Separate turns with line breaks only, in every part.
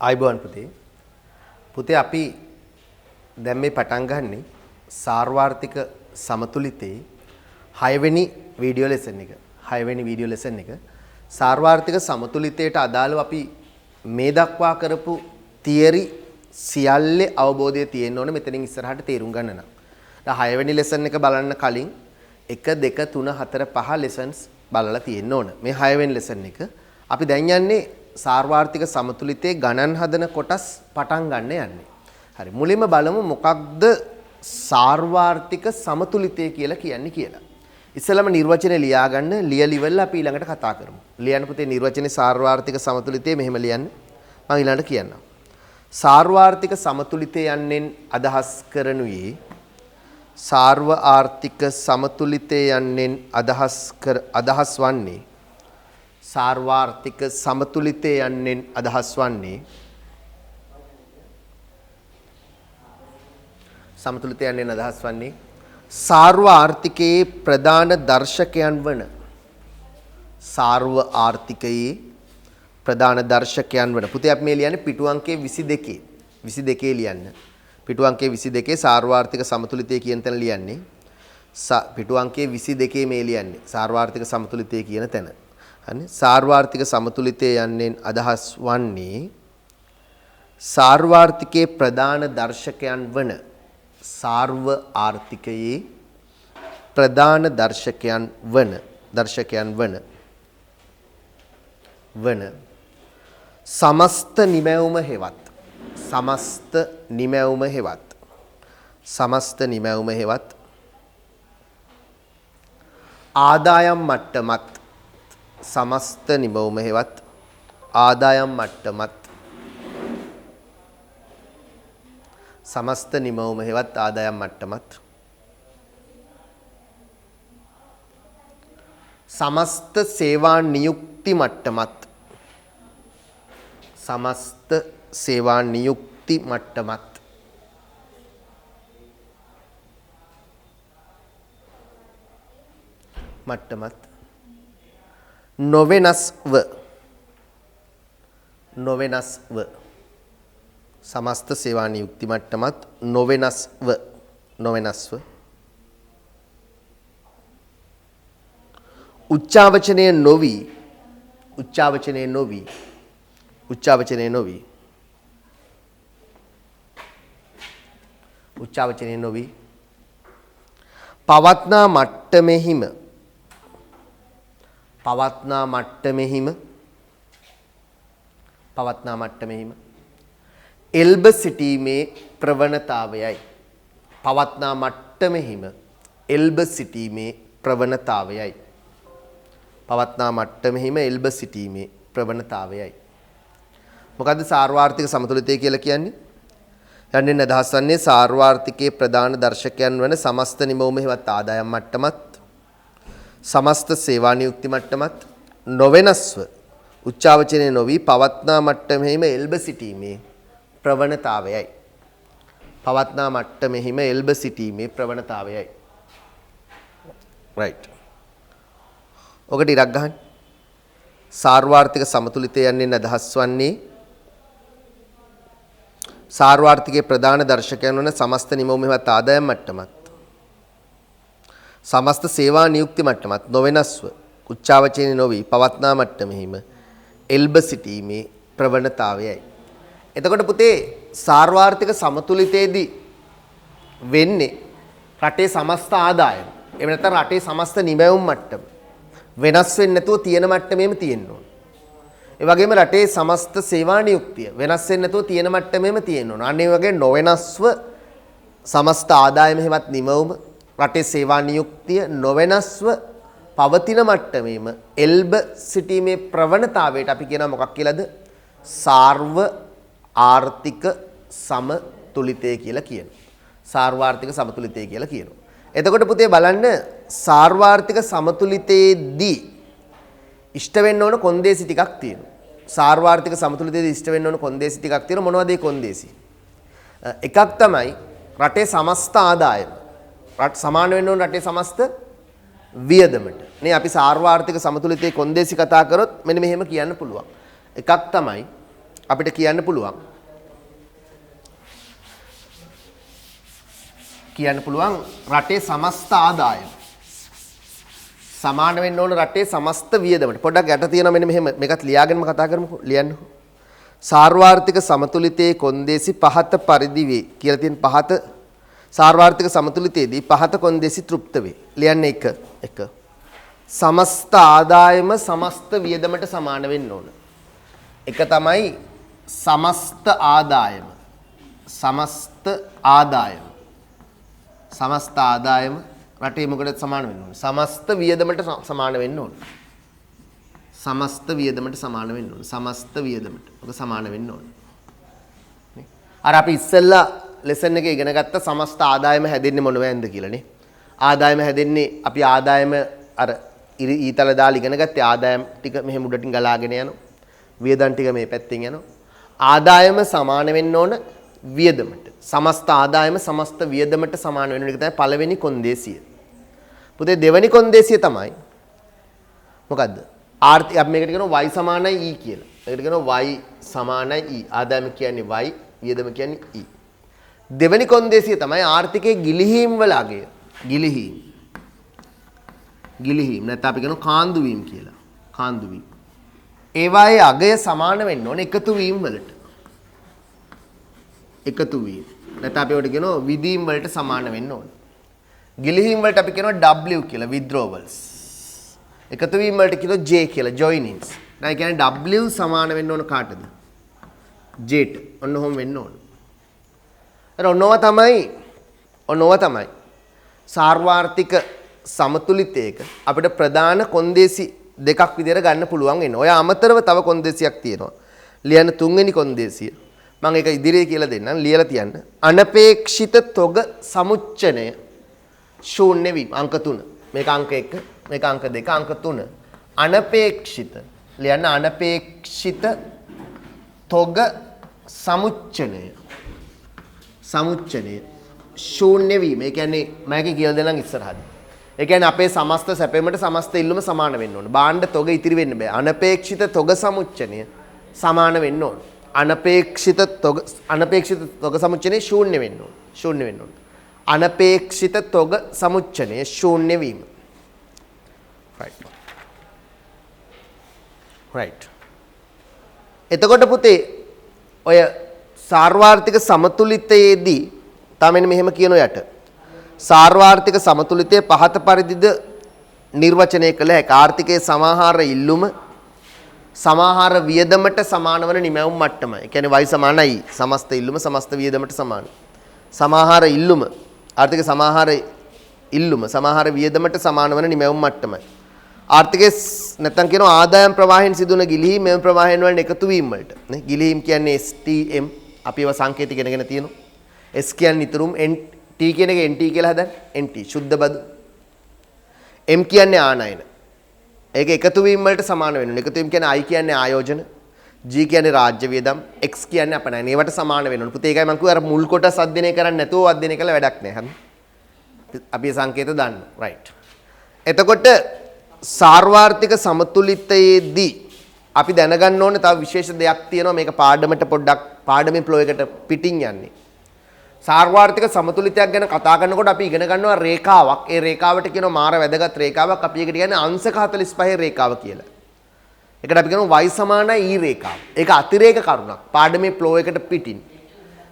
ආයිබෝන් පුතේ අපි දැන් මේ පටන් ගන්නේ සාර්වාර්ථික සමතුලිතේ 6 වෙනි වීඩියෝ ලෙසන් එක. 6 වෙනි වීඩියෝ ලෙසන් එක සාර්වාර්ථික සමතුලිතයට අදාළව අපි මේ දක්වා කරපු තියරි සියල්ලේ අවබෝධය තියෙන්න ඕනේ මෙතනින් ඉස්සරහට තේරුම් ගන්න නම්. දැන් 6 වෙනි ලෙසන් එක බලන්න කලින් 1 2 3 4 5 ලෙසන්ස් බලලා තියෙන්න ඕන. මේ 6 වෙනි ලෙසන් එක අපි දැන් යන්නේ සාර්වාර්ථික සමතුලිතයේ ගණන් හදන කොටස් පටන් ගන්න යන්නේ. හරි මුලින්ම බලමු මොකක්ද සාර්වාර්ථික සමතුලිතය කියලා කියන්නේ කියලා. ඉස්සෙල්ලාම නිර්වචනය ලියා ගන්න ලියලිවල අපි ඊළඟට කතා කරමු. ලියන්න පුතේ නිර්වචනේ සාර්වාර්ථික සමතුලිතය මෙහෙම ලියන්න. මම ඊළඟට කියන්නම්. සාර්වාර්ථික සමතුලිතය යන්නෙන් අදහස් කරනුයේ සාර්ව ආර්ථික සමතුලිතය යන්නෙන් අදහස් වන්නේ සාර්වාර්ථික සමතුලිතය යන්නෙන් අදහස් වන්නේ සමතුලිතය යන්නෙන් අදහස් වන්නේ සාර්ව ආර්ථිකයේ ප්‍රධාන දර්ශකයන් වන සාර්ව ආර්ථිකයේ ප්‍රධාන දර්ශකයන් වන පුතේ අපි මේ ලියන්නේ පිටු අංකයේ 22 ලියන්න. පිටු අංකයේ 22 සාර්වාර්ථික සමතුලිතය කියන තැන ලියන්නේ. පිටු අංකයේ 22 මේ ලියන්නේ සාර්වාර්ථික සමතුලිතය කියන තැන. හරි සාර්වාර්ථික සමතුලිතය යන්නෙන් අදහස් වන්නේ සාර්වාර්ථිකයේ ප්‍රධාන දර්ශකයන් වන සාර්ව ආර්ථිකයේ ප්‍රධාන දර්ශකයන් වන සමස්ත නිමැවුම හෙවත් ආදායම් මට්ටමත් සමස්ත නිමැවුම හෙවත් ආදායම් මට්ටමත් සමස්ත නිමැවුම හෙවත් ආදායම් මට්ටමත් සමස්ත සේවා නියුක්ති මට්ටමත් සමස්ත සේවා නියුක්ති මට්ටමත් නොවෙනස්ව සමස්ත සේවා නියුක්ති මට්ටමත් නොවෙනස්ව උච්චාවචනය නොවි පවත්නා මට්ටමෙහිම එල්බ සිටීමේ ප්‍රවණතාවයයි. පවත්නා මට්ටමෙහිම එල්බ සිටීමේ ප්‍රවණතාවයයි. මොකද්ද සාර්වාර්ථික සමතුලිතය කියලා කියන්නේ? යන්නේ අදහස් වන්නේ සාර්වාර්ථිකයේ ප්‍රධාන දර්ශකයන් වන සමස්ත නිමවුම හෙවත් ආදායම් මට්ටමත් සමස්ත සේවා නියුක්ති මට්ටමත් නොවෙනස්ව උච්චාවචනය නොවි පවත්නා මට්ටමෙහිම එල්බ සිටීමේ ප්‍රවණතාවයයි. right. ඔකට ඉරක් ගහන්න. සාර්වාර්ථික සමතුලිතය යන්නේ අදහස් වන්නේ සාර්වාර්ථිකයේ ප්‍රධාන දර්ශකයන් වන සමස්ත නිමවුම හෙවත් ආදායම් මට්ටමත් සමස්ත සේවා නියුක්ති මට්ටමත් නොවෙනස්ව උච්චාවචනය නොවි පවත්නා මට්ටමෙහිම එල්බ සිටීමේ ප්‍රවණතාවයයි. එතකොට පුතේ සාර්වාර්ථික සමතුලිතයේදී වෙන්නේ රටේ සමස්ත ආදායම එහෙම නැත්නම් රටේ සමස්ත නිමැවුම් මට්ටම වෙනස් වෙන්නේ නැතුව තියෙන මට්ටමේම තියෙන්න ඕන. ඒ වගේම රටේ සමස්ත සේවා නියුක්තිය වෙනස් වෙන්නේ නැතුව තියෙන මට්ටමේම තියෙන්න ඕන. අන්න ඒ වගේ නොවෙනස්ව සමස්ත ආදායම හෙවත් නිමැවුම රටේ සේවා නියුක්තිය නොවෙනස්ව පවතින මට්ටමේම එල්බ සිටීමේ ප්‍රවණතාවයට අපි කියනවා මොකක් කියලාද? සාර්ව ආර්ථික සමතුලිතය කියලා කියනවා. සාර්වාර්ථික සමතුලිතය කියලා කියනවා. එතකොට පුතේ බලන්න සාර්වාර්ථික සමතුලිතයේදී ඉෂ්ට වෙන්න ඕන කොන්දේසි ටිකක් තියෙනවා. සාර්වාර්ථික සමතුලිතයේදී ඉෂ්ට වෙන්න ඕන කොන්දේසි ටිකක් තියෙනවා. මොනවද ඒ කොන්දේසි? එකක් තමයි රටේ සමස්ත ආදායම. රට සමාන වෙන්න ඕන රටේ සමස්ත වියදමට. නේ අපි සාර්වාර්ථික සමතුලිතයේ කොන්දේසි කතා කරොත් මෙන්න මෙහෙම කියන්න පුළුවන්. එකක් තමයි අපිට කියන්න පුළුවන්. කියන්න පුළුවන් රටේ සමස්ත ආදායම සමාන වෙන්න ඕන රටේ සමස්ත වියදමට. පොඩ්ඩක් යට තියෙනවා මෙන්න මෙහෙම මේකත් ලියාගෙනම කතා කරමුකෝ. ලියන්නකෝ. සාර්වාර්ථික සමතුලිතයේ කොන්දේසි පහත පරිදි වේ කියලා තියෙන පහත සාර්වාර්ථික සමතුලිතයේදී පහත කොන්දේසි තෘප්ත වේ. ලියන්නේ එක. සමස්ත ආදායම සමස්ත වියදමට සමාන වෙන්න ඕන. එක තමයි සමස්ත ආදායම. සමස්ත ආදායම රටේ මොකටද සමාන වෙන්න ඕන? සමස්ත වියදමට සමාන වෙන්න ඕන. සමස්ත වියදමට සමාන වෙන්න ඕන. සමස්ත වියදමට. ඔක සමාන වෙන්න ඕන. නේ? අර අපි ඉස්සෙල්ලා ලෙසන් එකේ ඉගෙන ගත්ත සමස්ත ආදායම හැදෙන්නේ මොනවැන්ද කියලා නේ. ආදායම හැදෙන්නේ අපි ආදායම අර ඊතල දාලා ඉගෙන ගත්තේ ආදායම් ටික මෙහෙම උඩටින් ගලාගෙන යනවා. වියදම් ටික මේ පැත්තෙන් යනවා. ආදායම සමාන වෙන්න ඕන වියදමට. සමස්ත ආදායම සමස්ත වියදමට සමාන වෙන එක තමයි පළවෙනි කොන්දේසිය. පුතේ දෙවෙනි කොන්දේසිය තමයි මොකද්ද? ආර්ථික අපි මේකට කියනවා y සමානයි e කියලා. මේකට කියනවා y සමානයි e. ආදායම කියන්නේ y, වියදම කියන්නේ e. දෙවෙනි කොන්දේසිය තමයි ආර්ථිකයේ ගිලිහීම් වල අගය. ගිලිහීම් නැත්නම් අපි කියනවා කාන්දු වීම කියලා. කාන්දු වීම. ඒවායේ අගය සමාන වෙන්න ඕනේ එකතු වීම වලට. එකතු වීම. නැත්නම් අපි ඒකට කියනවා විදීම් වලට සමාන වෙන්න ඕනේ. ගිලිහීම් වලට අපි කියනවා w කියලා withdrawals. එකතු වීම වලට කියනවා j කියලා joinings. දැන් ඒ කියන්නේ w සමාන වෙන්න ඕන කාටද? j ට. ඔන්න ඔහොම වෙන්න ඕන. ඔන්නෝව තමයි සාර්වාර්ථික සමතුලිතයක අපිට ප්‍රධාන කොන්දේසි දෙකක් විදිහට ගන්න පුළුවන් වෙනවා. ඔය අමතරව තව කොන්දේසියක් තියෙනවා. ලියන්න තුන්වෙනි කොන්දේසිය. මම ඒක ඉදිරියේ කියලා දෙන්නම්. ලියලා තියන්න. අනපේක්ෂිත තොග සමුච්චනය ශූන්‍ය වීම. අංක 3. මේක අංක 1, මේක අංක 2, අංක 3. අනපේක්ෂිත. ලියන්න අනපේක්ෂිත තොග සමුච්චනය. ශූන්‍ය වීම. ඒ කියන්නේ මම කියලා දෙන්නම් ඉස්සරහදී. ඒ කියන්නේ අපේ සමස්ත සැපෙමට සමස්ත ඉල්ලුම සමාන වෙන්න ඕන. භාණ්ඩ තොග ඉතිරි වෙන්න බෑ. අනපේක්ෂිත තොග සමුච්චනය සමාන වෙන්න ඕන. අනපේක්ෂිත තොග සමුච්චනය ශූන්‍ය වෙන්න ඕන. අනපේක්ෂිත තොග සමුච්චනය ශූන්‍ය වීම. right. එතකොට පුතේ ඔය සාර්වාර්ථික සමතුලිතයේදී තමයි මෙහෙම කියන යට සාර්වාර්ථික සමතුලිතය පහත පරිදිද නිර්වචනය කළ හැකි. ආර්ථිකයේ සමාහාර ඉල්ලුම සමාහාර වියදමට සමාන වන නිමැවුම් මට්ටම. ඒ කියන්නේ y සමානයි සමස්ත ඉල්ලුම සමස්ත වියදමට සමාන. සමාහාර ඉල්ලුම ආර්ථික සමාහාර ඉල්ලුම සමාහාර වියදමට සමාන වන නිමැවුම් මට්ටමයි. ආර්ථිකයේ නැත්නම් කියනවා ආදායම් ප්‍රවාහයෙන් සිදුවන ගිලිහීම් මෙම ප්‍රවාහයෙන් වල එකතු වීම වලට නේ. ගිලිහීම් කියන්නේ STM අපි ඒවා සංකේත ඉගෙනගෙන තියෙනවා. S කියන්නේ නිතරුම් T කියන එක NT කියලා හදන්නේ. NT සුද්ධ බදු. M කියන්නේ ආනයන. ඒක එකතු වීම වලට සමාන වෙනවා. එකතු වීම කියන්නේ I කියන්නේ ආයෝජන. G කියන්නේ රාජ්‍ය වියදම්. X කියන්නේ අපනයන. ඒවට සමාන වෙනවා. පුතේ ඒකයි මම කිව්වා අර මුල් කොටස් අධ්‍යයනය කරන්නේ නැතුව අධ්‍යයනය කළා වැඩක් නැහැ. හරි. අපි සංකේත දාන්න. right. එතකොට සාර්වාර්ථික සමතුලිතයේදී අපි දැනගන්න ඕනේ තව විශේෂ දෙයක් තියෙනවා. මේක පාඩමට පොඩ්ඩක් පාඩමේ ෆ්ලෝ එකට පිටින් යන්නේ. සාර්වාර්ථික සමතුලිතයක් ගැන කතා කරනකොට අපි ඉගෙන ගන්නවා රේඛාවක්. ඒ රේඛාවට කියනවා මාර වැදගත් රේඛාවක්. අපි ඒකට කියන්නේ අංශක 45 රේඛාව කියලා. ඒකට අපි කියනවා y සමානයි e රේඛාව. ඒක අතිරේක කරුණක්. පාඩමේ ෆ්ලෝ එකට පිටින්.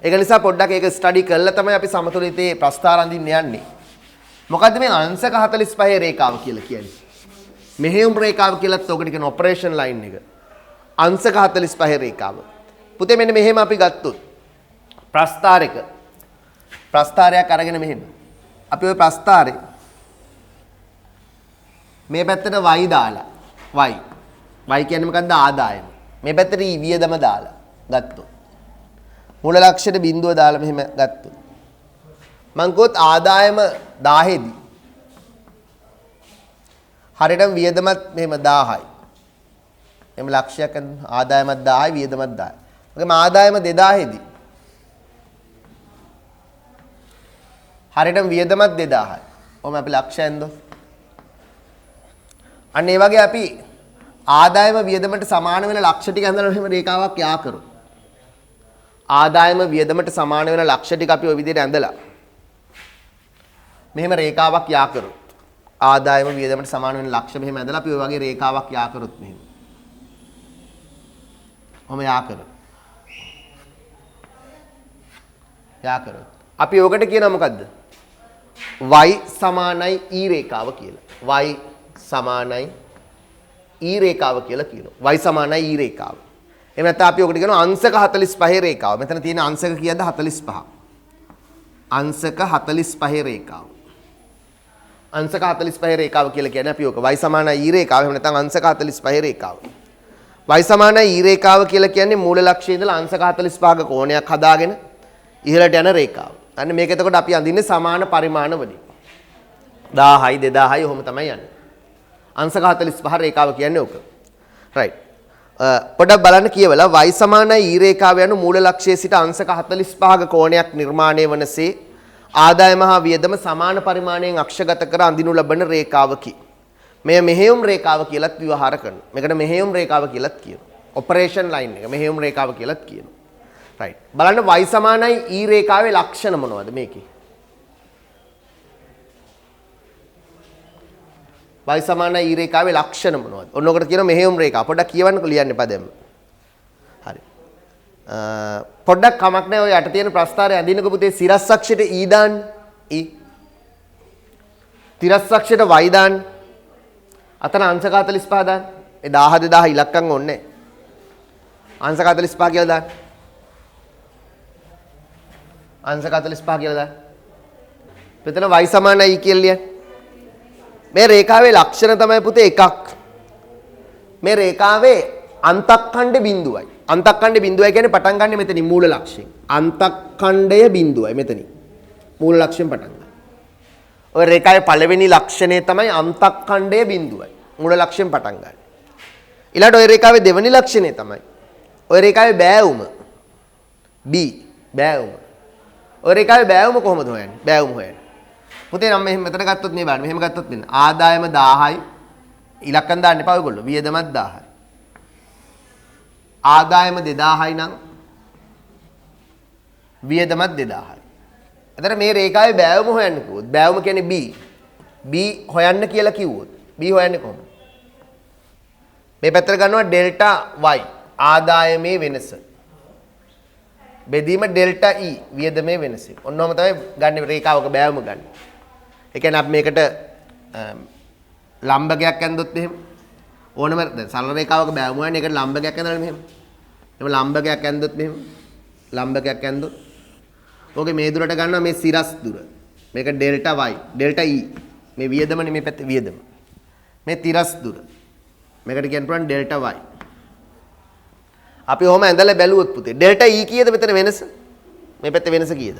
ඒක නිසා පොඩ්ඩක් ඒක ස්ටඩි කරලා තමයි අපි සමතුලිතයේ ප්‍රස්ථාර අඳින්න යන්නේ. මොකද්ද මේ අංශක 45 රේඛාව කියලා කියන්නේ? මෙහෙයුම් රේඛාව කියලාත් ඔකට කියන ඔපරේෂන් ලයින් එක. අංශක 45 රේඛාව. පුතේ මෙන්න මෙහෙම අපි ගත්තොත් ප්‍රස්ථාරයක් අරගෙන මෙහෙම. අපි ওই ප්‍රස්ථාරේ මේ පැත්තට y දාලා y කියන්නේ මොකද්ද? ආදායම. මේ පැත්තට වියදම දාලා ගත්තොත්. මූල ලක්ෂයට බිඳුව දාලා මෙහෙම ගත්තොත්. මං කිව්වොත් ආදායම 1000 දී හරියටම වියදමත් මෙහෙම 1000යි. එහම ලක්ෂයක් ආදායමත් 1000යි වියදමත් 1000යි. ඔකම ආදායම 2000 දී හරියටම වියදමත් 2000යි. ඔහම අපි ලක්ෂයෙන් දොස්. අන්න ඒ වගේ අපි ආදායම වියදමට සමාන වෙන ලක්ෂ ටික හඳලා මෙහෙම රේඛාවක් යා කරමු. ආදායම වියදමට සමාන වෙන ලක්ෂ ටික අපි ওই විදිහට ඇඳලා මෙහෙම රේඛාවක් යා කරොත් ආදායම වියදමට සමාන වෙන ලක්ෂ මෙහෙම ඇඳලා අපි ওই වගේ රේඛාවක් යා කරොත් මෙහෙම. ඔහම යා කරොත්. යා කරොත්. අපි ඔකට කියනවා මොකද්ද? y සමානයි e රේඛාව කියලා. y සමානයි e රේඛාව කියලා කියනවා. y සමානයි e රේඛාව. එහෙම නැත්නම් අපි ඔකට කියනවා අංශක 45 රේඛාව. මෙතන තියෙන අංශක කීයද? 45. අංශක 45 රේඛාව. අංශක 45 රේඛාව කියලා කියන්නේ අපි ඔක y සමානයි e රේඛාව. එහෙම නැත්නම් අංශක 45 රේඛාව. y සමානයි e රේඛාව කියලා කියන්නේ මූල ලක්ෂයේ ඉඳලා අංශක 45ක කෝණයක් හදාගෙන ඉහළට යන රේඛාව. අන්න මේක එතකොට අපි අඳින්නේ සමාන පරිමාණ වලින්. 1000යි 2000යි ඔහොම තමයි යන්නේ. අංශක 45 රේඛාව කියන්නේ ඕක. right. පොඩ්ඩක් බලන්න කියවලා y සමානයි e රේඛාව යන මූල ලක්ෂයේ සිට අංශක 45ක කෝණයක් නිර්මාණය වනසේ ආදායම හා වියදම සමාන පරිමාණයෙන් අක්ෂගත කර අඳිනු ලබන රේඛාවකි. මෙය මෙහෙයුම් රේඛාව කියලාත් විවහාර කරනවා. මේකට මෙහෙයුම් රේඛාව කියලාත් කියනවා. ඔපරේෂන් ලයින් එක මෙහෙයුම් රේඛාව කියලාත් කියනවා. right. බලන්න y සමානයි e රේඛාවේ ලක්ෂණ මොනවද මේකේ? y සමානයි e රේඛාවේ ලක්ෂණ මොනවද? ඔන්න ඔකට කියනවා මෙහෙයුම් රේඛාව. පොඩ්ඩක් කියවන්නකො ලියන්න එපා දැම්ම. හරි. පොඩ්ඩක් කමක් නැහැ ඔය යට තියෙන ප්‍රස්ථාරය අඳින්නකො පුතේ සිරස් අක්ෂයට e දාන්න. e. තිරස් අක්ෂයට y දාන්න. අතන අංශක 45 දාන්න. ඒ 1000 2000 ඉලක්කම් ඕනේ නැහැ. අංශක 45 කියලා දාන්න. අංශක 45 කියලා දාන්න. මෙතන y සමානයි e කියලා ලියන්න. මේ රේඛාවේ ලක්ෂණ තමයි පුතේ එකක්. මේ රේඛාවේ අන්තක්ඛණ්ඩ බිඳුවයි. අන්තක්ඛණ්ඩ බිඳුවයි කියන්නේ පටන් ගන්න මෙතනින් මූල ලක්ෂයෙන්. අන්තක්ඛණ්ඩය බිඳුවයි මෙතනින්. මූල ලක්ෂයෙන් පටන් ගන්න. ඔය රේඛාවේ පළවෙනි ලක්ෂණය තමයි අන්තක්ඛණ්ඩය බිඳුවයි. මූල ලක්ෂයෙන් පටන් ගන්න. ඊළඟට ඔය රේඛාවේ දෙවෙනි ලක්ෂණය තමයි ඔය රේඛාවේ බෑවුම B බෑවුම. ඔය රේඛාවේ බෑවුම කොහොමද හොයන්නේ? බෑවුම හොයන්නේ. පුතේ නම් මෙහෙම මෙතන ගත්තොත් මේ බලන්න. මෙහෙම ගත්තොත් මෙන්න ආදායම 1000යි. ඉලක්කම් දාන්න එපා ඔයගොල්ලෝ. වියදමත් 1000යි. ආදායම 2000යි නම් වියදමත් 2000යි. එතන මේ රේඛාවේ බෑවුම හොයන්න කිව්වොත් බෑවුම කියන්නේ B. B හොයන්න කියලා කිව්වොත් B හොයන්නේ කොහොමද? මේ පැත්තට ගන්නවා ඩෙල්ටා y ආදායමේ වෙනස. බෙදීම ඩෙල්ටා E වියදමේ වෙනස. ඔන්නෝම තමයි ගන්න රේඛාවක බෑවුම ගන්න. ඒ කියන්නේ අපි මේකට ලම්බකයක් ඇඳොත් එහෙම ඕනම දැන් සරල රේඛාවක බෑවුම වань ඒකට ලම්බකයක් ඇඳලා මෙහෙම. එහෙම ලම්බකයක් ඇඳොත් මෙහෙම ලම්බකයක් ඇඳොත් ඕකේ මේ දුරට ගන්නවා මේ සිරස් දුර. මේක ඩෙල්ටා y ඩෙල්ටා E මේ වියදමනේ මේ පැත්තේ වියදම. මේ තිරස් දුර. මේකට කියන්න පුළුවන් ඩෙල්ටා y. අපි ඔහම ඇඳලා බැලුවොත් පුතේ ඩෙල්ටා E කීයද මෙතන වෙනස? මේ පැත්තේ වෙනස කීයද?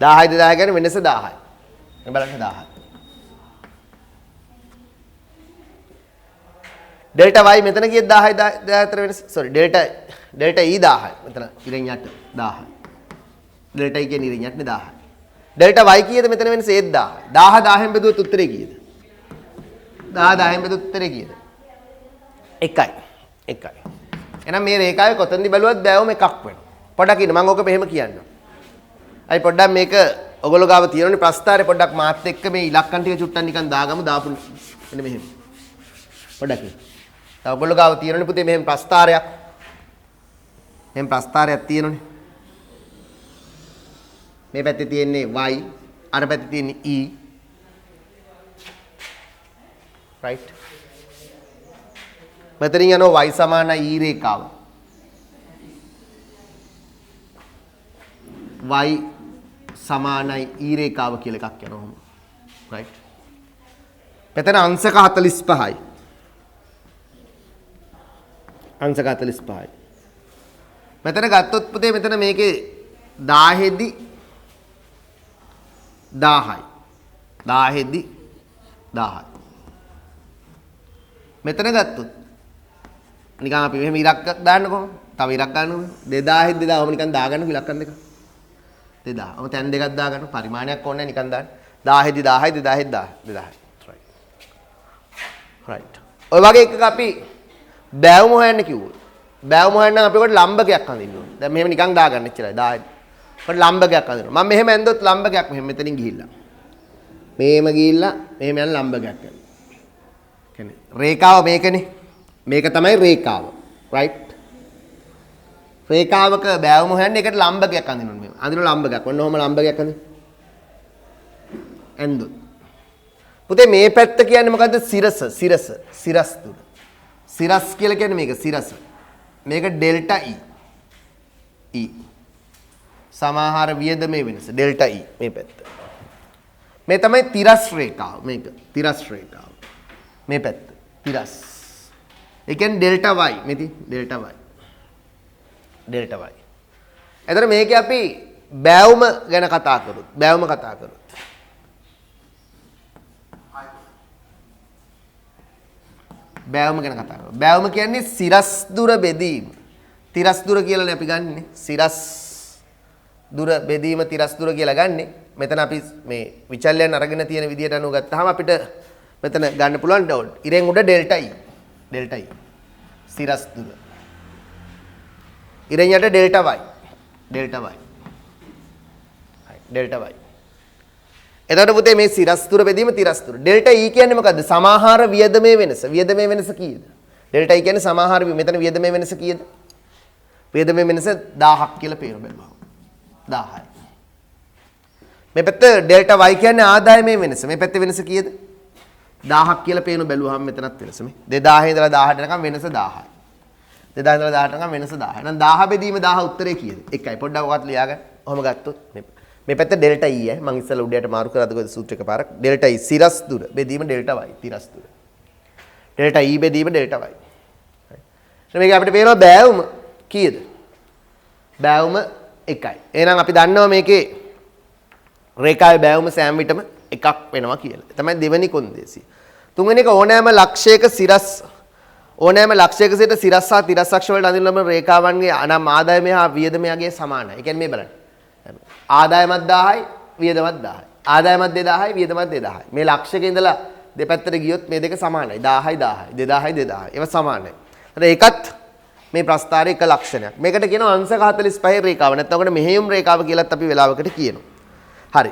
1000යි 2000 කියන්නේ වෙනස 1000යි. මේ බලන්න 1000යි. ඩෙල්ටා y මෙතන කීයද 1000යි 1000 අතර වෙනස? sorry delta E 1000යි. මෙතන ඉරෙන් යට 1000යි. ඩෙල්ටා E කියන්නේ ඉරෙන් යට 1000යි. ඩෙල්ටා y කීයද මෙතන වෙනස? ඒත් 1000යි. 1000 1000න් බෙදුවොත් උත්තරේ කීයද? 1000 1000න් බෙදුවොත් උත්තරේ කීයද? 1යි. 1යි. එහෙනම් මේ රේඛාවේ කොතනදි බැලුවත් බෑවුම එකක් වෙනවා. පොඩ්ඩක් ඉන්න මම ඕක මෙහෙම කියන්නම්. අයි පොඩ්ඩක් මේක ඔයගොල්ලෝ ගාව තියෙනනේ ප්‍රස්ථාරේ පොඩ්ඩක් මාත් එක්ක මේ ඉලක්කම් ටික චුට්ටක් නිකන් දාගමු දාපු මෙන්න මෙහෙම. පොඩ්ඩක් ඉන්න. තව ඔයගොල්ලෝ ගාව තියෙනනේ පුතේ මෙහෙම ප්‍රස්ථාරයක්. මෙහෙම ප්‍රස්ථාරයක් තියෙනනේ. මේ පැත්තේ තියෙන්නේ y අර පැත්තේ තියෙන්නේ e. right. මෙතනින් යනවා y සමානයි e රේඛාව. y සමානයි e රේඛාව කියලා එකක් යනවා. right. මෙතන අංශක 45යි. අංශක 45යි. මෙතන ගත්තොත් පුතේ මෙතන මේකේ 1000 දී 1000යි. 1000 දී 1000යි. මෙතන ගත්තොත් නිකන් අපි මෙහෙම ඉරක් දාන්නකො. තව ඉරක් ගන්නවා. 2000 2000 ඔහම නිකන් දාගන්න ඉලක්කම් දෙක. 2000. ඔහම තැන් දෙකක් දාගන්න. පරිමාණයක් ඕනේ නැහැ නිකන් දාන්න. 1000 දී 1000යි 2000 2000. right. right. ඔය වගේ එකක අපි බෑවුම හොයන්න කිව්වොත්. බෑවුම හොයන්න අපි කොට ලම්බකයක් අඳින්න ඕනේ. දැන් මෙහෙම නිකන් දාගන්න ඉච්චරයි 10. කොට ලම්බකයක් අඳිනවා. මම මෙහෙම ඇඳොත් ලම්බකයක් මෙහෙම මෙතනින් ගිහිල්ලා. මෙහෙම ගිහිල්ලා මෙහෙම යන ලම්බකයක් කරනවා. කියන්නේ රේඛාව මේකනේ. මේක තමයි රේඛාව. right? රේඛාවක බෑවුම හොයන්නේ ඒකට ලම්බකයක් අඳින්න ඕනේ. අඳින ලම්බකයක්. ඔන්න ඔහම ලම්බකයක් අඳින්න. ඇඳොත්. පුතේ මේ පැත්ත කියන්නේ මොකද්ද? සිරස. සිරස් තුන. සිරස් කියලා කියන්නේ මේක සිරස. මේක ඩෙල්ටා E. සමාහාර වියදමේ වෙනස ඩෙල්ටා E මේ පැත්ත. මේ තමයි තිරස් රේඛාව. මේක තිරස් රේඛාව. මේ පැත්ත තිරස්. ඒ කියන්නේ ඩෙල්ටා y මෙති ඩෙල්ටා y. Delta y. එතන මේකේ අපි බෑවුම ගැන කතා කරොත් බෑවුම කතා කරොත් බෑවුම ගැන කතා කරමු. බෑවුම කියන්නේ සිරස් දුර බෙදීම. තිරස් දුර කියලානේ අපි ගන්නෙ. සිරස් දුර බෙදීම තිරස් දුර කියලා ගන්නෙ. මෙතන අපි මේ විචල්‍යයන් අරගෙන තියෙන විදියට අනුව ගත්තාම අපිට මෙතන ගන්න පුළුවන් ඩෝල්. ඉරෙන් උඩ ඩෙල්ටා E. Delta E. සිරස් දුර. ඉරෙන් යට ඩෙල්ටා y. Delta y. හරි ඩෙල්ටා y. එතකොට පුතේ මේ සිරස් දුර බෙදීම තිරස් දුර. ඩෙල්ටා E කියන්නේ මොකද්ද? සමාහාර වියදමේ වෙනස. වියදමේ වෙනස කීයද? ඩෙල්ටා E කියන්නේ සමාහාර මෙතන වියදමේ වෙනස කීයද? වියදමේ වෙනස 1000ක් කියලා පේන බැලුවා. 1000යි. මේ පැත්ත ඩෙල්ටා y කියන්නේ ආදායමේ වෙනස. මේ පැත්තේ වෙනස කීයද? 1000ක් කියලා පේන බැලුවාම මෙතනත් වෙනස මේ. 2000 ඉඳලා 1000ට යනකම් වෙනස 1000යි. 2000 ඉඳලා 1000ට යනකම් වෙනස 1000යි. එහෙනම් 1000 බෙදීම 1000 උත්තරේ කීයද? 1යි. පොඩ්ඩක් ඔකත් ලියාගන්න. ඔහම ගත්තොත් මේ පැත්ත ඩෙල්ටා E මම ඉස්සෙල්ලා උඩයට මාරු කරලා අදගොඩ සූත්‍ර එකපාරක් ඩෙල්ටා E සිරස් දුර බෙදීම ඩෙල්ටා y තිරස් දුර ඩෙල්ටා E බෙදීම ඩෙල්ටා y හරි මේක අපිට පේනවා බෑවුම කීයද බෑවුම 1යි එහෙනම් අපි දන්නවා මේකේ රේඛාවේ බෑවුම සෑම විටම එකක් වෙනවා කියලා තමයි දෙවෙනි කොන්දේසිය තුන්වෙනි එක ඕනෑම ලක්ෂයක සිරස් ඕනෑම ලක්ෂයක සිට සිරස් සහ තිරස් අක්ෂ වලට අඳින ලබන රේඛාවන්ගේ අනම් ආදායමය හා වියදමයගේ සමානයි ඒ කියන්නේ මේ බලන්න ආදායමත් 1000යි වියදමත් 1000යි. ආදායමත් 2000යි වියදමත් 2000යි. මේ ලක්ෂයක ඉඳලා දෙපැත්තට ගියොත් මේ දෙක සමානයි. 1000යි 1000යි 2000යි 2000යි. ඒවා සමානයි. හරි ඒකත් මේ ප්‍රස්ථාරයේ එක ලක්ෂණයක්. මේකට කියනවා අංශක 45 රේඛාව. නැත්නම් ඔකට මෙහෙයුම් රේඛාව කියලාත් අපි වෙලාවකට කියනවා. හරි.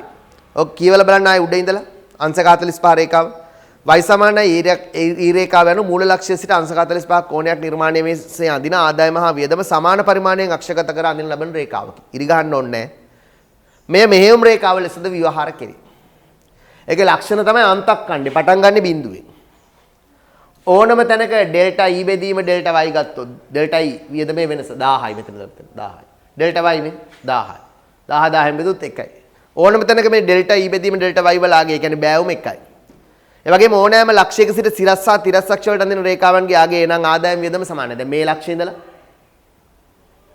ඔක් කියවලා බලන්න ආයේ උඩ ඉඳලා අංශක 45 රේඛාව. y සමානයි e රේඛාව යන මූල ලක්ෂ්‍ය සිට අංශක 45 කෝණයක් නිර්මාණය මේ අඳින ආදායම හා වියදම සමාන පරිමාණයෙන් අක්ෂගත කර අඳින ලබන රේඛාවකි. ඉරි ගන්න ඕනේ නැහැ. මේ මෙහෙයුම් රේඛාව ලෙසද විවහාර කෙරේ. ඒකේ ලක්ෂණ තමයි අන්තක්ඛණ්ඩේ පටන් ගන්න බිඳුවෙන්. ඕනම තැනක ඩෙල්ටා E බෙදීම ඩෙල්ටා y ගත්තොත් ඩෙල්ටා E වියදමේ වෙනස 1000යි මෙතන ගත්තොත් 1000යි. ඩෙල්ටා y නේ 1000යි. 1000න් බෙදුවොත් 1යි. ඕනම තැනක මේ ඩෙල්ටා E බෙදීම ඩෙල්ටා y වල ආගේ කියන්නේ බෑවුම 1යි. ඒ වගේම ඕනෑම ලක්ෂයක සිට සිරස් සහ තිරස් අක්ෂ වලට අඳින රේඛාවන්ගේ ආගේ එනම් ආදායම් වියදම සමානයි. දැන් මේ ලක්ෂයේ ඉඳලා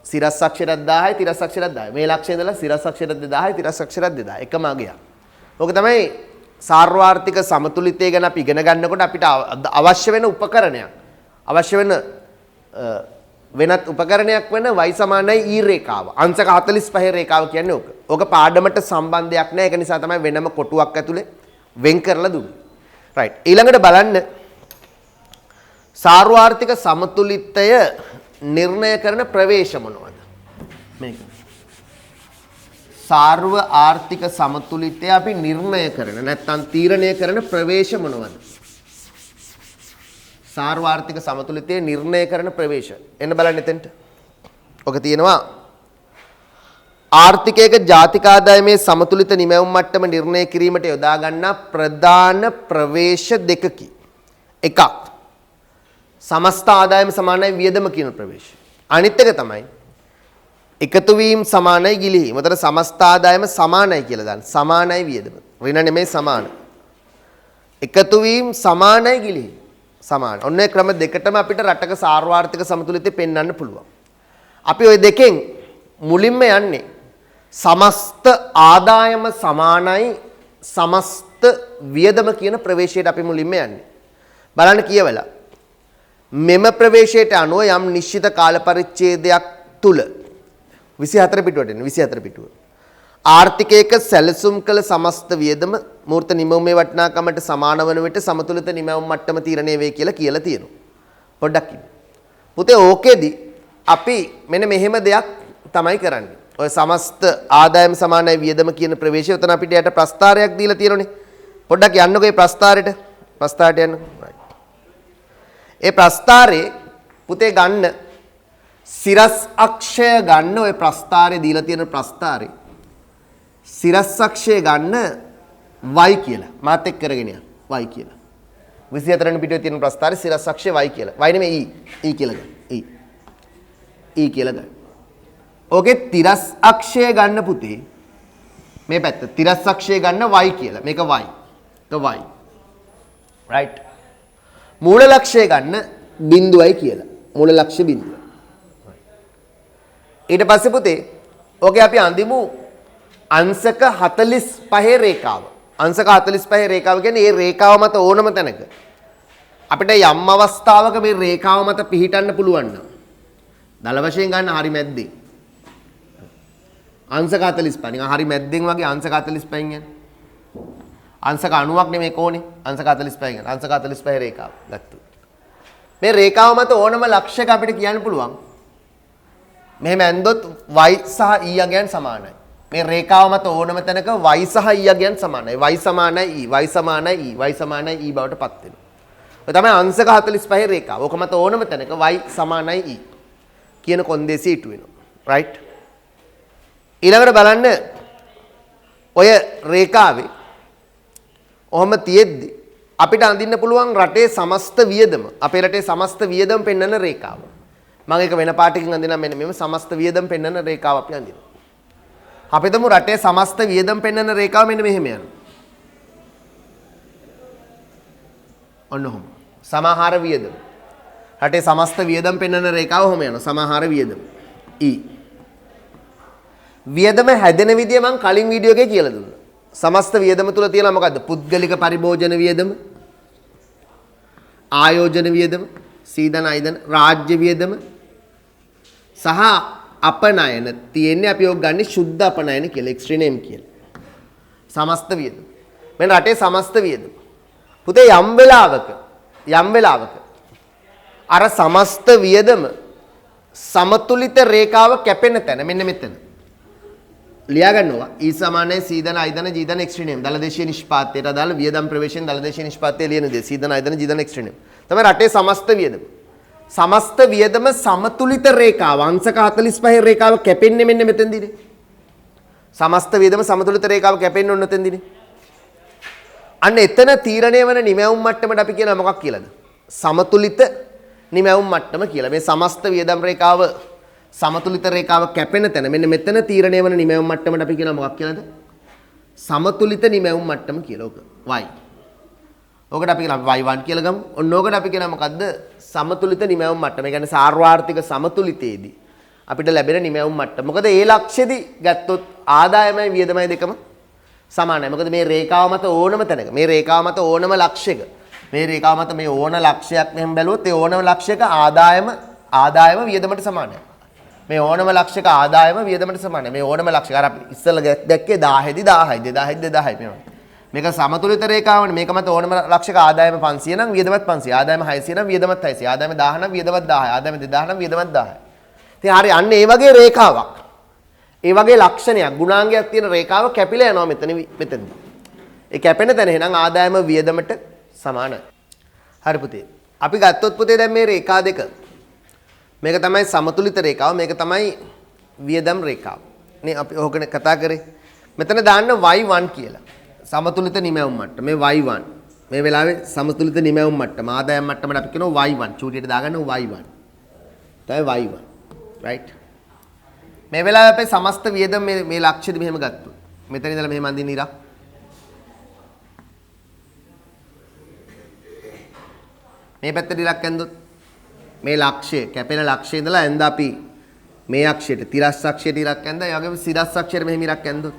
සිරස් අක්ෂරයක් 1000යි තිරස් අක්ෂරයක් 1000යි. මේ ලක්ෂයේ ඉඳලා සිරස් අක්ෂරයක් 2000යි තිරස් අක්ෂරයක් 2000යි. එකම අගයක්. ඕක තමයි සාර්වාර්ථික සමතුලිතය ගැන අපි ඉගෙන ගන්නකොට අපිට අවශ්‍ය වෙන උපකරණයක්. අවශ්‍ය වෙන වෙනත් උපකරණයක් වෙන y සමානයි e රේඛාව. අංශක 45 රේඛාව කියන්නේ ඕක. ඕක පාඩමට සම්බන්ධයක් නැහැ. ඒක නිසා තමයි වෙනම කොටුවක් ඇතුලේ වෙන් කරලා දුන්නේ. right. ඊළඟට බලන්න සාර්වාර්ථික සමතුලිතය නිර්ණය කරන ප්‍රවේශ මොනවද? මේක. සාර්ව ආර්ථික සමතුලිතය අපි නිර්ණය කරන නැත්නම් තීරණය කරන ප්‍රවේශ මොනවද? සාර්ව ආර්ථික සමතුලිතය නිර්ණය කරන ප්‍රවේශ. එන්න බලන්න එතෙන්ට. ඔක තියෙනවා ආර්ථිකයක ජාතික ආදායමේ සමතුලිත නිමැවුම් මට්ටම නිර්ණය කිරීමට යොදා ගන්නා ප්‍රධාන ප්‍රවේශ දෙකකි. එකක් සමස්ත ආදායම සමානයි වියදම කියන ප්‍රවේශය. අනිත් එක තමයි එකතු වීම සමානයි ගිලිහීම. උතන සමස්ත ආදායම සමානයි කියලා දාන්න. සමානයි වියදම. ඍණ නෙමෙයි සමාන. එකතු වීම සමානයි ගිලිහීම. සමාන. ඔන්න ඒ ක්‍රම දෙකටම අපිට රටක සාර්වාර්ථික සමතුලිතය පෙන්වන්න පුළුවන්. අපි ওই දෙකෙන් මුලින්ම යන්නේ සමස්ත ආදායම සමානයි සමස්ත වියදම කියන ප්‍රවේශයට අපි මුලින්ම යන්නේ. බලන්න කියවලා මෙම ප්‍රවේශයට අනුව යම් නිශ්චිත කාල පරිච්ඡේදයක් තුල 24 පිටුවට එන 24 පිටුව ආර්ථිකයක සැලසුම් කළ සමස්ත වියදම මූර්ත නිමවුමේ වටිනාකමට සමාන වන විට සමතුලිත නිමවුම් මට්ටම තීරණය වේ කියලා කියලා තියෙනවා. පොඩ්ඩක් ඉන්න. පුතේ ඕකෙදි අපි මෙන්න මෙහෙම දෙයක් තමයි කරන්නේ. ඔය සමස්ත ආදායම සමානයි වියදම කියන ප්‍රවේශය උතන අපිට යට ප්‍රස්තාරයක් දීලා තියෙනනේ. පොඩ්ඩක් යන්නකෝ මේ ප්‍රස්තාරයට යන්න. ඒ ප්‍රස්තාරේ පුතේ ගන්න සිරස් අක්ෂය ගන්න ඔය ප්‍රස්තාරේ දීලා තියෙන ප්‍රස්තාරේ සිරස් අක්ෂය ගන්න y කියලා. මාත් එක්ක කරගෙන යන්න. y කියලා. 24 වෙනි පිටුවේ තියෙන ප්‍රස්තාරේ සිරස් අක්ෂය y කියලා. y නෙමෙයි e කියලා ගන්න. e කියලා ගන්න. ඕකේ තිරස් අක්ෂය ගන්න පුතේ. මේ පැත්ත තිරස් අක්ෂය ගන්න y කියලා. මේක y. y. right. මූල ලක්ෂය ගන්න බිඳුවයි කියලා. මූල ලක්ෂ්‍ය බිඳුව. ඊට පස්සේ පුතේ ඕකේ අපි අඳිමු අංශක 45 රේඛාව. අංශක 45 රේඛාව කියන්නේ මේ රේඛාව මත ඕනම තැනක අපිට යම් අවස්ථාවක මේ රේඛාව මත පිහිටන්න පුළුවන් නම් දල වශයෙන් ගන්න හරි මැද්දේ අංශක 45 නිකන් හරි මැද්දෙන් වගේ අංශක 45න් යන්නේ. අංශක 90ක් නෙමෙයි කොහොනේ අංශක 45 ගන්න. අංශක 45 රේඛාව ගත්තා. මේ රේඛාව මත ඕනම ලක්ෂයක අපිට කියන්න පුළුවන්. මෙහෙම ඇන්දොත් y සහ e අගයන් සමානයි. මේ රේඛාව මත ඕනම තැනක y සහ e අගයන් සමානයි. y සමානයි e, y සමානයි e, y සමානයි e බවට පත් වෙනවා. ඔය තමයි අංශක 45 රේඛාව. ඕක මත ඕනම තැනක y සමානයි e කියන කොන්දේසිය ඉටු වෙනවා. right? ඊළඟට බලන්න ඔය රේඛාවේ ඔහම තියෙද්දි අපිට අඳින්න පුළුවන් රටේ සමස්ත වියදම. අපේ රටේ සමස්ත වියදම පෙන්වන රේඛාව. මම ඒක වෙන පාටකින් අඳිනවා මෙන්න මෙම සමස්ත වියදම පෙන්වන රේඛාව අපි අඳිනවා. අපි දමු රටේ සමස්ත වියදම පෙන්වන රේඛාව මෙන්න මෙහෙම යනවා. ඔන්න ඔහොම. සමාහාර වියදම. රටේ සමස්ත වියදම පෙන්වන රේඛාව ඔහොම යනවා. සමාහාර වියදම. E. වියදම හැදෙන විදිය මම කලින් වීඩියෝ එකේ කියලා දුන්නා. සමස්ත වියදම තුල තියෙනවා මොකද්ද? පුද්ගලික පරිභෝජන වියදම, ආයෝජන වියදම, සීදන අයිදන, රාජ්‍ය වියදම සහ අපනයන තියෙන්නේ අපි ඔක් ගන්නේ සුද්ධ අපනයන කියලා එක්ස්ට්‍රීම් කියලා. සමස්ත වියදම. මෙන්න රටේ සමස්ත වියදම. පුතේ යම් වෙලාවක අර සමස්ත වියදම සමතුලිත රේඛාව කැපෙන තැන මෙන්න මෙතන. ලියා ගන්නවා E සමානයි සීදන අයිදන ජීදන එක්ස්ට්‍රීම් දලදේශීය නිෂ්පාදයට අදාළ වියදම් ප්‍රවේශයෙන් දලදේශීය නිෂ්පාදයේ ලියන දේ සීදන අයිදන ජීදන එක්ස්ට්‍රීම් තමයි රටේ සමස්ත වියදම. සමස්ත වියදම සමතුලිත රේඛාව අංශක 45 රේඛාව කැපෙන්නේ මෙන්න මෙතෙන්දීනේ. සමස්ත වියදම සමතුලිත රේඛාව කැපෙන්නේ ඔන්න ඔතෙන්දීනේ. අන්න එතන තීරණය වන නිමැවුම් මට්ටමට අපි කියනවා මොකක් කියලාද? සමතුලිත නිමැවුම් මට්ටම කියලා. මේ සමස්ත වියදම් රේඛාව සමතුලිත රේඛාව කැපෙන තැන මෙන්න මෙතන තීරණය වන නිමැවුම් මට්ටමට අපි කියනවා මොකක් කියලාද? සමතුලිත නිමැවුම් මට්ටම කියලා. ඕක y. ඕකට අපි කියනවා y1 කියලා ගමු. ඔන්න ඕකට අපි කියනවා මොකද්ද? සමතුලිත නිමැවුම් මට්ටම. ඒ කියන්නේ සාර්වාර්ථික සමතුලිතයේදී අපිට ලැබෙන නිමැවුම් මට්ටම. මොකද ඒ ලක්ෂ්‍යදී ගත්තොත් ආදායමයි වියදමයි දෙකම සමානයි. මොකද මේ රේඛාව මත ඕනම තැනක මේ රේඛාව මත ඕනම ලක්ෂයක මේ රේඛාව මත මේ ඕන ලක්ෂයක් මෙහෙම බැලුවොත් ඒ ඕනම ලක්ෂයක ආදායම වියදමට සමානයි. මේ ඕනම ලක්ෂයක ආදායම වියදමට සමානයි. මේ ඕනම ලක්ෂයක අර අපි ඉස්සෙල්ලා දැක්කේ 1000 දී 1000යි 2000 දී 2000යි මේවා. මේක සමතුලිත රේඛාවනේ. මේක මත ඕනම ලක්ෂයක ආදායම 500 නම් වියදමත් 500. ආදායම 600 නම් වියදමත් 600. ආදායම 1000 නම් වියදමත් 1000. ආදායම 2000 නම් වියදමත් 1000. ඉතින් හරි අන්න ඒ වගේ රේඛාවක්. ඒ වගේ ලක්ෂණයක් ගුණාංගයක් තියෙන රේඛාව කැපිලා යනවා මෙතනදී. ඒ කැපෙන තැන එහෙනම් ආදායම වියදමට සමානයි. හරි පුතේ. අපි ගත්තොත් පුතේ දැන් මේ රේඛා දෙක. මේක තමයි සමතුලිත රේඛාව. මේක තමයි වියදම් රේඛාව. නේ අපි ඕකනේ කතා කරේ. මෙතන දාන්න y1 කියලා. සමතුලිත නිමැවුම් මට්ටම. මේ y1. මේ වෙලාවේ සමතුලිත නිමැවුම් මට්ටම. ආදායම් මට්ටමට අපි කියනවා y1. චූටියට දාගන්න y1. තමයි y1. right? මේ වෙලාවේ අපේ සමස්ත වියදම මේ ලක්ෂ්‍යෙදි මෙහෙම ගත්තොත්. මෙතන ඉඳලා මෙහෙම අඳින්න ඉරක්. මේ පැත්තට ඉරක් ඇන්දොත් මේ ලක්ෂ්‍ය කැපෙන ලක්ෂ්‍යය ඉඳලා ඇඳ අපි මේ අක්ෂයට තිරස් අක්ෂයට ඉරක් ඇඳ ඒ වගේම සිරස් අක්ෂයට මෙහෙම ඉරක් ඇන්දොත්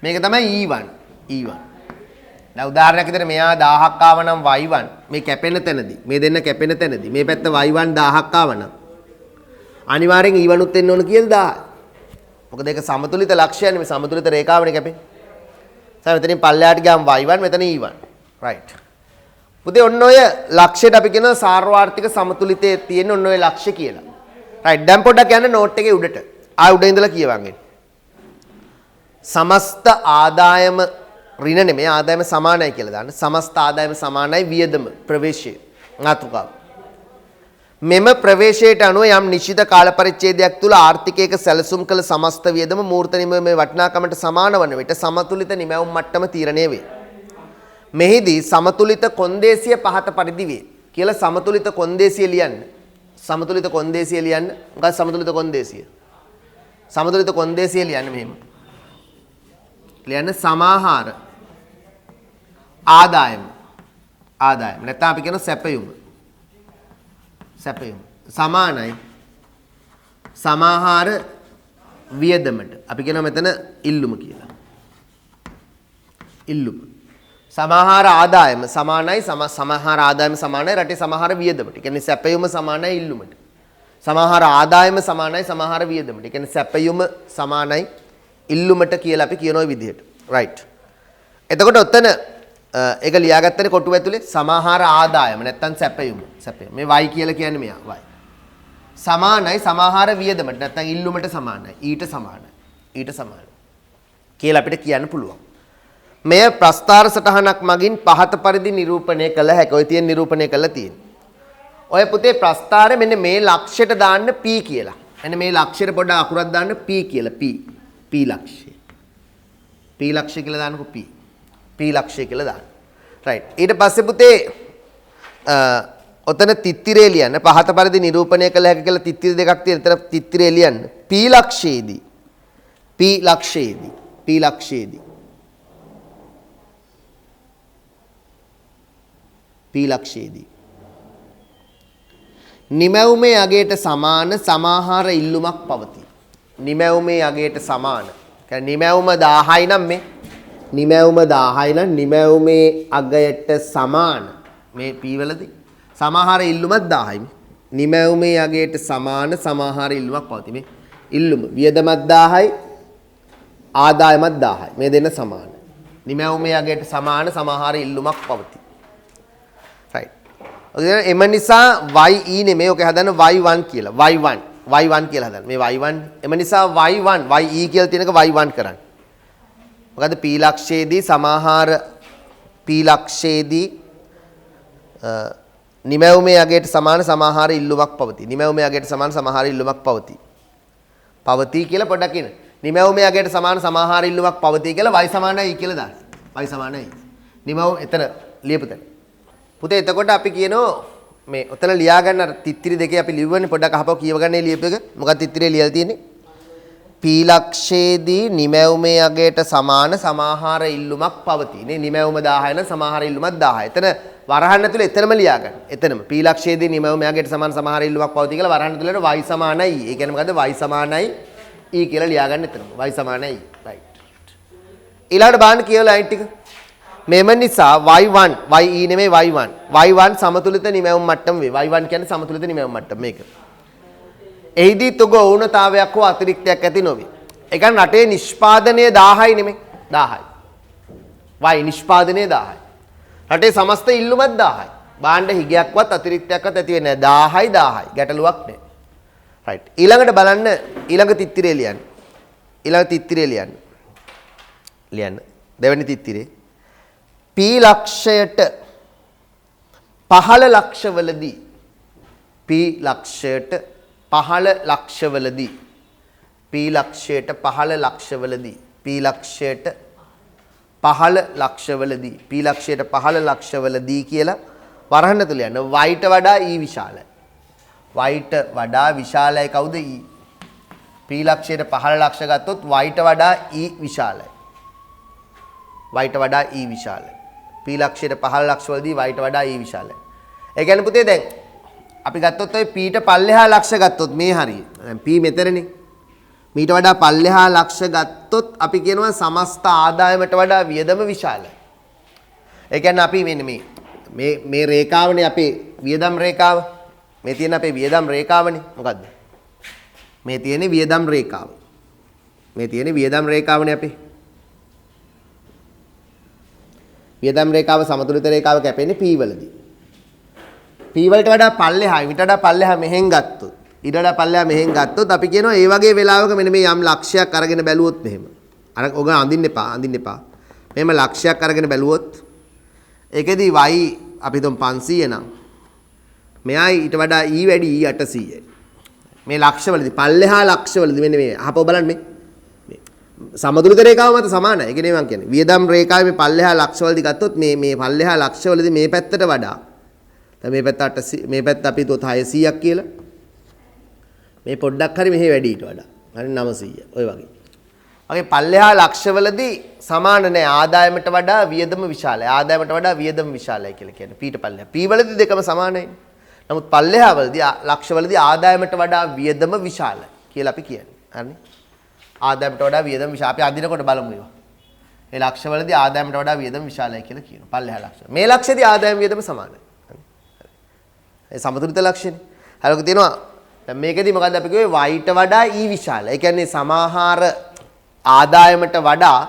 මේක තමයි E1 දැන් උදාහරණයක් විදිහට මෙයා 1000ක් ආව නම් y1 මේ කැපෙන තැනදී මේ දෙන්න කැපෙන තැනදී මේ පැත්ත y1 1000ක් ආව නම් අනිවාර්යෙන් E1 උත් එන්න ඕන කියලා 1000. මොකද ඒක සමතුලිත ලක්ෂයනේ මේ සමතුලිත රේඛාවනේ කැපෙන්නේ. සම මෙතනින් පල්ලෙහාට ගියාම y1 මෙතන E1. right. පුතේ ඔන්න ඔය ලක්ෂයට අපි කියනවා සාර්වාර්ථික සමතුලිතයේ තියෙන ඔන්න ඔය ලක්ෂ්‍ය කියලා. රයිට් දැන් පොඩ්ඩක් යන්න නෝට් එකේ උඩට. උඩ ඉඳලා කියවන්නේ. සමස්ත ආදායම ඍණ නෙමෙයි ආදායම සමානයි කියලා දාන්න. සමස්ත ආදායම සමානයි වියදම ප්‍රවේශය. මාතෘකාව. මෙම ප්‍රවේශයට අනුව යම් නිශ්චිත කාල පරිච්ඡේදයක් තුළ ආර්ථිකයක සැලසුම් කළ සමස්ත වියදම මූර්ත නිමවීමේ වටිනාකමට සමාන වන විට සමතුලිත නිමැවුම් මට්ටම තීරණය වේ. මෙහිදී සමතුලිත කොන්දේසිය පහත පරිදි වේ. කියලා සමතුලිත කොන්දේසිය ලියන්න. සමතුලිත කොන්දේසිය ලියන්න. මොකක්ද සමතුලිත කොන්දේසිය? සමතුලිත කොන්දේසිය ලියන්න මෙහෙම. ලියන්න සමාහාර ආදායම. ආදායම. නැත්නම් අපි කියන සැපයුම. සැපයුම. සමානයි සමාහාර වියදමට. අපි කියනවා මෙතන ඉල්ලුම කියලා. ඉල්ලුම. සමාහාර ආදායම සමානයි සමාහාර ආදායම සමානයි රටේ සමාහාර වියදමට. ඒ කියන්නේ සැපයුම සමානයි ඉල්ලුමට. සමාහාර ආදායම සමානයි සමාහාර වියදමට. ඒ කියන්නේ සැපයුම සමානයි ඉල්ලුමට කියලා අපි කියන ওই විදිහට. රයිට්. එතකොට ඔතන ඒක ලියාගත්තනේ කොටුව ඇතුලේ සමාහාර ආදායම නැත්තම් සැපයුම. සැපයුම. මේ y කියලා කියන්නේ මෙයා y. සමානයි සමාහාර වියදමට නැත්තම් ඉල්ලුමට සමානයි. ඊට සමානයි. ඊට සමානයි. කියලා අපිට කියන්න පුළුවන්. මෙය ප්‍රස්ථාර සටහනක් මගින් පහත පරිදි නිරූපණය කළ හැකියි. ඔය තියෙන නිරූපණය කළා තියෙන්නේ. ඔය පුතේ ප්‍රස්ථාරය මෙන්න මේ ලක්ෂයට දාන්න p කියලා. මෙන්න මේ ලක්ෂයට පොඩ්ඩක් අකුරක් දාන්න p කියලා p. p ලක්ෂය. p ලක්ෂය කියලා දාන්නකො p. p ලක්ෂය කියලා දාන්න. රයිට්. ඊට පස්සේ පුතේ ඔතන තිත්තිරේ ලියන්න. පහත පරිදි නිරූපණය කළ හැකි කියලා තිත්තිර දෙකක් තියෙන. එතන තිත්තිරේ ලියන්න. p ලක්ෂයේදී p ලක්ෂයේදී p ලක්ෂයේදී p ලක්ෂයේදී නිමැවුමේ අගයට සමාන සමාහාර ඉල්ලුමක් පවතී. නිමැවුමේ අගයට සමාන. කියන්නේ නිමැවුම 1000යි නම් මේ නිමැවුම 1000යි නම් නිමැවුමේ අගයට සමාන මේ p වලදී සමාහාර ඉල්ලුමත් 1000යි. නිමැවුමේ අගයට සමාන සමාහාර ඉල්ලුමක් පවතී. මේ ඉල්ලුම වියදමත් 1000යි ආදායමත් 1000යි. මේ දෙන්න සමාන. නිමැවුමේ අගයට සමාන සමාහාර ඉල්ලුමක් පවතී. එම නිසා y නෙමෙයි ඔක හදන්න y1 කියලා. y1 කියලා හදන්න. මේ y1 එම නිසා y1 ye කියලා තියෙනක y1 කරන්න. මොකද p ලක්ෂයේදී සමාහාර p ලක්ෂයේදී නිමැවුමේ අගයට සමාන සමාහාර ඉල්ලුමක් පවතී. නිමැවුමේ අගයට සමාන සමාහාර ඉල්ලුමක් පවතී. පවතී කියලා පොඩ්ඩක් කියන. නිමැවුමේ අගයට සමාන සමාහාර ඉල්ලුමක් පවතී කියලා y සමානයි e කියලා දාන්න. y සමානයි. නිමැවුම එතන ලියපුතන. පුතේ එතකොට අපි කියනවා මේ ඔතන ලියා ගන්න අර තිත්තිරි දෙකේ අපි ලිව්වනේ පොඩ්ඩක් අහපුවා කියවගන්නේ ලියපු එක. මොකක්ද තිත්තිරේ ලියලා තියෙන්නේ? p ලක්ෂයේදී නිමැවුමේ අගයට සමාන සමාහාර ඉල්ලුමක් පවතී. නේ නිමැවුම 1000 නම් සමාහාර ඉල්ලුමත් 1000. එතන වරහන් ඇතුලේ එතනම ලියා ගන්න. එතනම p ලක්ෂයේදී නිමැවුමේ අගයට සමාන සමාහාර ඉල්ලුමක් පවතී කියලා වරහන් ඇතුලේ y සමානයි. ඒ කියන්නේ මොකද්ද? y සමානයි e කියලා ලියා ගන්න එතනම. y සමානයි e. රයිට්. ඊළඟට බලන්න කියලා ලයින් ටික. මෙම නිසා y1 ye නෙමෙයි y1 y1 සමතුලිත නිමැවුම් මට්ටම වේ. y1 කියන්නේ සමතුලිත නිමැවුම් මට්ටම මේක. එහිදී තුග ඕනතාවයක් හෝ අතිරික්තයක් ඇති නොවේ. ඒ කියන්නේ රටේ නිෂ්පාදනය 1000යි නෙමෙයි 1000යි. y නිෂ්පාදනය 1000යි. රටේ සමස්ත ඉල්ලුමත් 1000යි. භාණ්ඩ හිගයක්වත් අතිරික්තයක්වත් ඇති වෙන්නේ නැහැ. 1000යි 1000යි. ගැටලුවක් නැහැ. රයිට්. ඊළඟට බලන්න ඊළඟ තිත්තිරේ ලියන්න. ඊළඟ තිත්තිරේ ලියන්න. ලියන්න. දෙවෙනි තිත්තිරේ p ලක්ෂයට 15 ලක්ෂවලදී p ලක්ෂයට 15 ලක්ෂවලදී p ලක්ෂයට 15 ලක්ෂවලදී p ලක්ෂයට 15 ලක්ෂවලදී p ලක්ෂයට 15 ලක්ෂවලදී කියලා වරහන් තුල යන y ට වඩා e විශාලයි. y ට වඩා විශාලයි කවුද e? p ලක්ෂයට 15 ලක්ෂ ගත්තොත් y ට වඩා e විශාලයි. y ට වඩා e විශාලයි. p ලක්ෂයට 15 ලක්ෂ වලදී y ට වඩා e විශාලයි. ඒ කියන්නේ පුතේ දැන් අපි ගත්තොත් ඔය p ට පල්ලෙහා ලක්ෂ ගත්තොත් මේ හරිය. දැන් p මෙතනනේ. මීට වඩා පල්ලෙහා ලක්ෂ ගත්තොත් අපි කියනවා සමස්ත ආදායමට වඩා වියදම විශාලයි. ඒ කියන්නේ අපි මෙන්න මේ රේඛාවනේ අපේ වියදම් රේඛාව. මේ තියෙන අපේ වියදම් රේඛාවනේ. මොකද්ද? මේ තියෙන්නේ වියදම් රේඛාව. මේ තියෙන්නේ වියදම් රේඛාවනේ අපේ. වියදම් රේඛාව සමතුලිත රේඛාව කැපෙන්නේ p වලදී. p වලට වඩා පල්ලෙහායි. ඊට වඩා පල්ලෙහා මෙහෙන් ගත්තොත් ඊට වඩා පල්ලෙහා මෙහෙන් ගත්තොත් අපි කියනවා ඒ වගේ වෙලාවක මෙන්න මේ යම් ලක්ෂයක් අරගෙන බැලුවොත් මෙහෙම. අර ඔග අඳින්න එපා. මෙහෙම ලක්ෂයක් අරගෙන බැලුවොත් ඒකෙදි y අපි තුන් 500 නම් මෙයා ඊට වඩා e වැඩි e 800යි. මේ ලක්ෂවලදී පල්ලෙහා ලක්ෂවලදී මෙන්න මේ අහපො බලන්න මේ සමතුලිත රේඛාව මත සමානයි. ඒ කියන්නේ මම කියන්නේ වියදම් රේඛාවේ මේ පල්ලෙහා ලක්ෂවලදී ගත්තොත් මේ පල්ලෙහා ලක්ෂවලදී මේ පැත්තට වඩා දැන් මේ පැත්ත 800 මේ පැත්ත අපි හිතුවොත් 600ක් කියලා. මේ පොඩ්ඩක් හරි මෙහි වැඩි ඊට වඩා. හරි 900. ඔය වගේ. වගේ පල්ලෙහා ලක්ෂවලදී සමාන නැහැ. ආදායමට වඩා වියදම විශාලයි. ආදායමට වඩා වියදම විශාලයි කියලා කියන්නේ. පීට පල්ලෙහා. පී වලදී දෙකම සමානයි. නමුත් පල්ලෙහා වලදී ලක්ෂවලදී ආදායමට වඩා වියදම විශාලයි කියලා අපි කියන්නේ. හරිනේ? ආදායමට වඩා වියදම විශාල. අපි අදිනකොට බලමු ඒවා. මේ ලක්ෂවලදී ආදායමට වඩා වියදම විශාලයි කියලා කියනවා. පල්ලෙහා ලක්ෂ. මේ ලක්ෂයේදී ආදායම වියදම සමානයි. ඒ සමතුලිත ලක්ෂනේ. හරියක තියෙනවා. දැන් මේකෙදි මොකද්ද අපි කිව්වේ y ට වඩා e විශාල. ඒ කියන්නේ සමාහාර ආදායමට වඩා